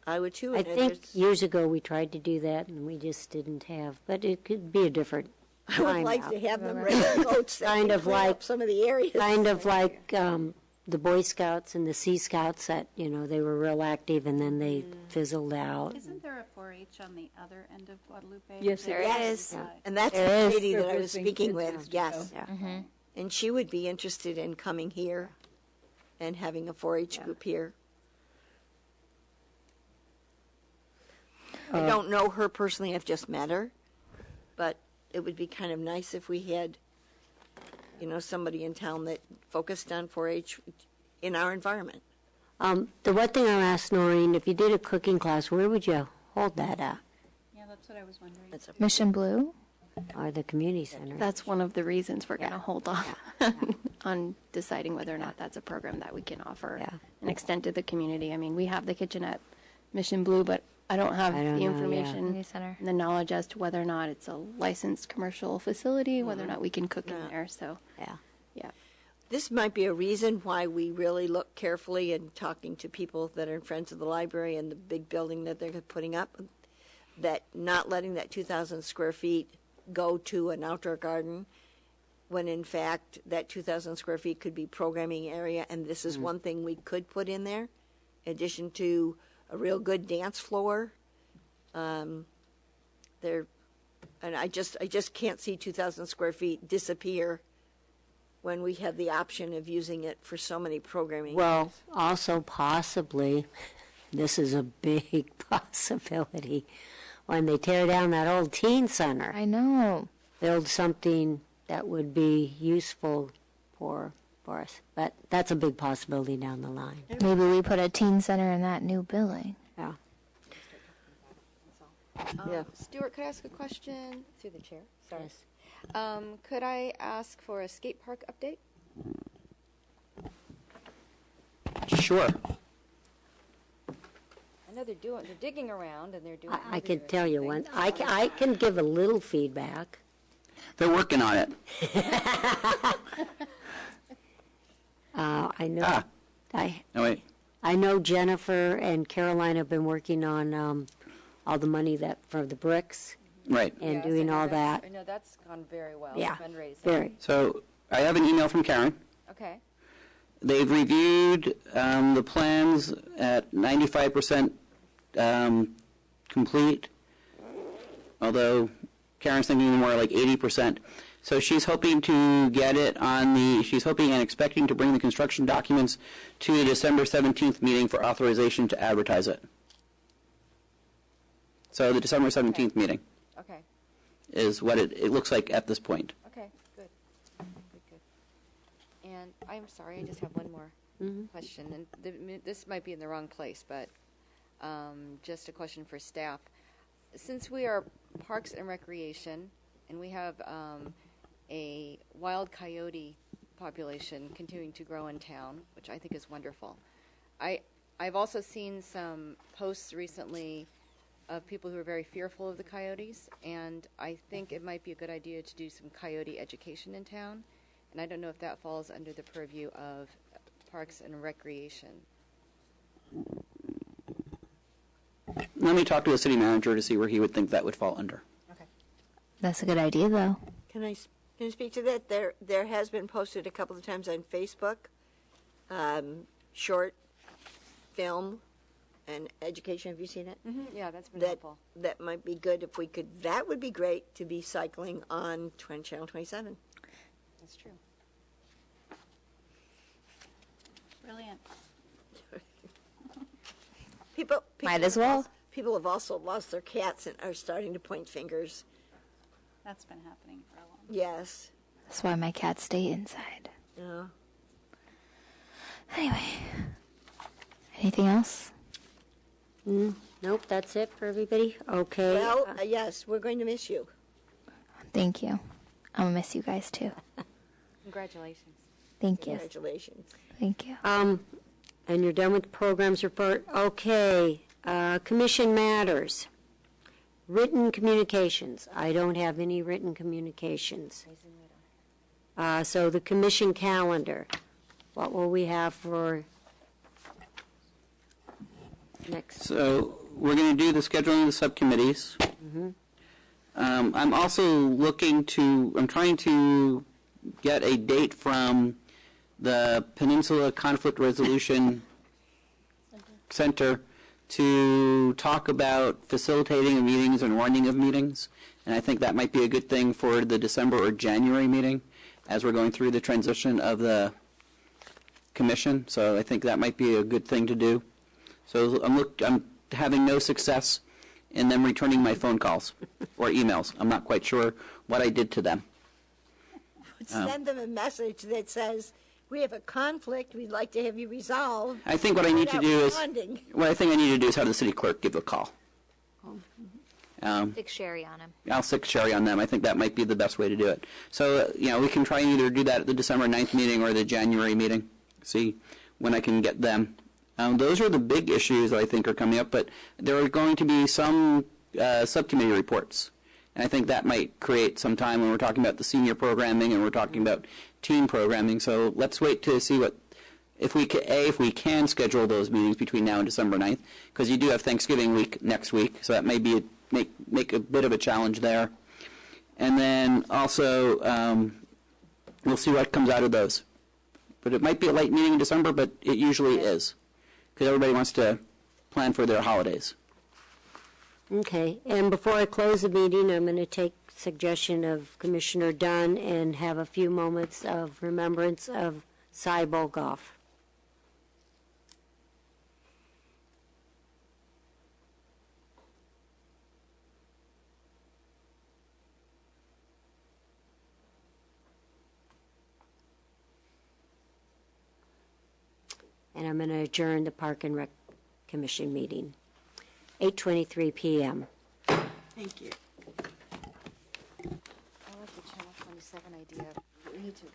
I would too.
I
and
think
there's-
years ago we tried to do that and we just didn't have, but it could be a different
I would
time
like
out.
to have them raise boats that
Kind
can
of
clean up
like-
some of the areas.
Kind of like the Boy Scouts and the Sea Scouts that, they were real active and then they fizzled out.
Isn't there a 4-H on the other end of Guadalupe?
Yes,
There is.
And that's
There
the
is.
lady that I
They're
was
visiting
speaking
kids
with,
now,
yes.
Yeah.
And she would be interested in coming here and having a 4-H group here. I don't know her personally, I've just met her, but it would be kind of nice if we had, somebody in town that focused on 4-H in our environment.
The one thing I'll ask Noreen, if you did a cooking class, where would you hold that at?
Yeah, that's what I was wondering.
That's a
Mission Blue?
Or the community center?
That's one of the reasons we're going to hold off on deciding whether or not that's a program that we can offer
Yeah.
and extend to the community. I mean, we have the kitchen at Mission Blue, but I don't have
I don't
the
know, yeah.
information
Community center.
and the knowledge as to whether or not it's a licensed commercial facility, whether or not we can cook in there. So,
Yeah.
yeah.
This might be a reason why we really look carefully in talking to people that are friends of the library and the big building that they're putting up, that not letting that 2,000 square feet go to an outdoor garden, when in fact that 2,000 square feet could be programming area, and this is one thing we could put in there, in addition to a real good dance floor. There And I just can't see 2,000 square feet disappear when we have the option of using it for so many programming.
Well, also possibly, this is a big possibility, when they tear down that old teen center,
I know.
build something that would be useful for us. But that's a big possibility down the line.
Maybe we put a teen center in that new building.
Yeah.
Yeah.
Stuart, could I ask a question through the chair? Sorry. Could I ask for a skate park update?
Sure.
I know they're digging around and they're doing.
I can tell you one. I can give a little feedback.
They're working on it.
I know.
Ah. No, wait.
I know Jennifer and Caroline have been working on all the money that for the bricks
Right.
and
Yes,
doing
I know
all
that's-
that.
I know that's gone very well.
Yeah,
Fundraising.
very.
So I have an email from Karen.
Okay.
They've reviewed the plans at 95% complete, although Karen's thinking more like 80%. So she's hoping to get it she's hoping and expecting to bring the construction documents to the December 17th meeting for authorization to advertise it. So the December 17th meeting
Okay.
is what it looks like at this point.
Okay. Good. Good. And I'm sorry, I just have one more question, and this might be in the wrong place, but just a question for staff. Since we are Parks and Recreation, and we have a wild coyote population continuing to grow in town, which I think is wonderful. I've also seen some posts recently of people who are very fearful of the coyotes, and I think it might be a good idea to do some coyote education in town. And I don't know if that falls under the purview of Parks and Recreation.
Let me talk to the city manager to see where he would think that would fall under.
That's a good idea, though.
Can I speak to that? There has been posted a couple of times on Facebook, short film and education. Have you seen it?
Yeah, that's been
That
helpful.
that might be good if we could. That would be great to be cycling on Channel 27.
That's true.
Brilliant.
People
Might as well.
People have also lost their cats and are starting to point fingers.
That's been happening for a long time.
Yes.
That's why my cats stay inside.
Yeah.
Anyway. Anything else?
Nope, that's it for everybody? Okay.
Well, yes, we're going to miss you.
Thank you. I'm going to miss you guys, too.
Congratulations.
Thank you.
Congratulations.
Thank you.
And you're done with the programs report? Okay. Commission matters. Written communications. I don't have any written communications. So the commission calendar. What will we have for next?
So we're going to do the scheduling of the subcommittees. I'm also I'm trying to get a date from the Peninsula Conflict Resolution Center to talk about facilitating of meetings and running of meetings. And I think that might be a good thing for the December or January meeting as we're going through the transition of the commission. So I think that might be a good thing to do. So I'm having no success in them returning my phone calls or emails. I'm not quite sure what I did to them.
Send them a message that says, we have a conflict, we'd like to have you resolved.
I think what I need to do is,
Responding.
what I think I need to do is have the city clerk give a call.
Stick Sherry on him.
I'll stick Sherry on them. I think that might be the best way to do it. So, we can try and either do that at the December 9th meeting or the January meeting. See when I can get them. Those are the big issues that I think are coming up, but there are going to be some subcommittee reports. And I think that might create some time when we're talking about the senior programming and we're talking about teen programming. So let's wait to see if we can schedule those meetings between now and December 9th, because you do have Thanksgiving week next week, so that may be make a bit of a challenge there. And then also we'll see what comes out of those. But it might be a late meeting in December, but it usually is, because everybody wants to plan for their holidays.
Okay, and before I close the meeting, I'm going to take suggestion of Commissioner Dunn and have a few moments of remembrance of Cy Bogoff. And I'm going to adjourn the Park and Rec Commission meeting. 8:23 p.m.
Thank you.
I like the Channel 27 idea. We need to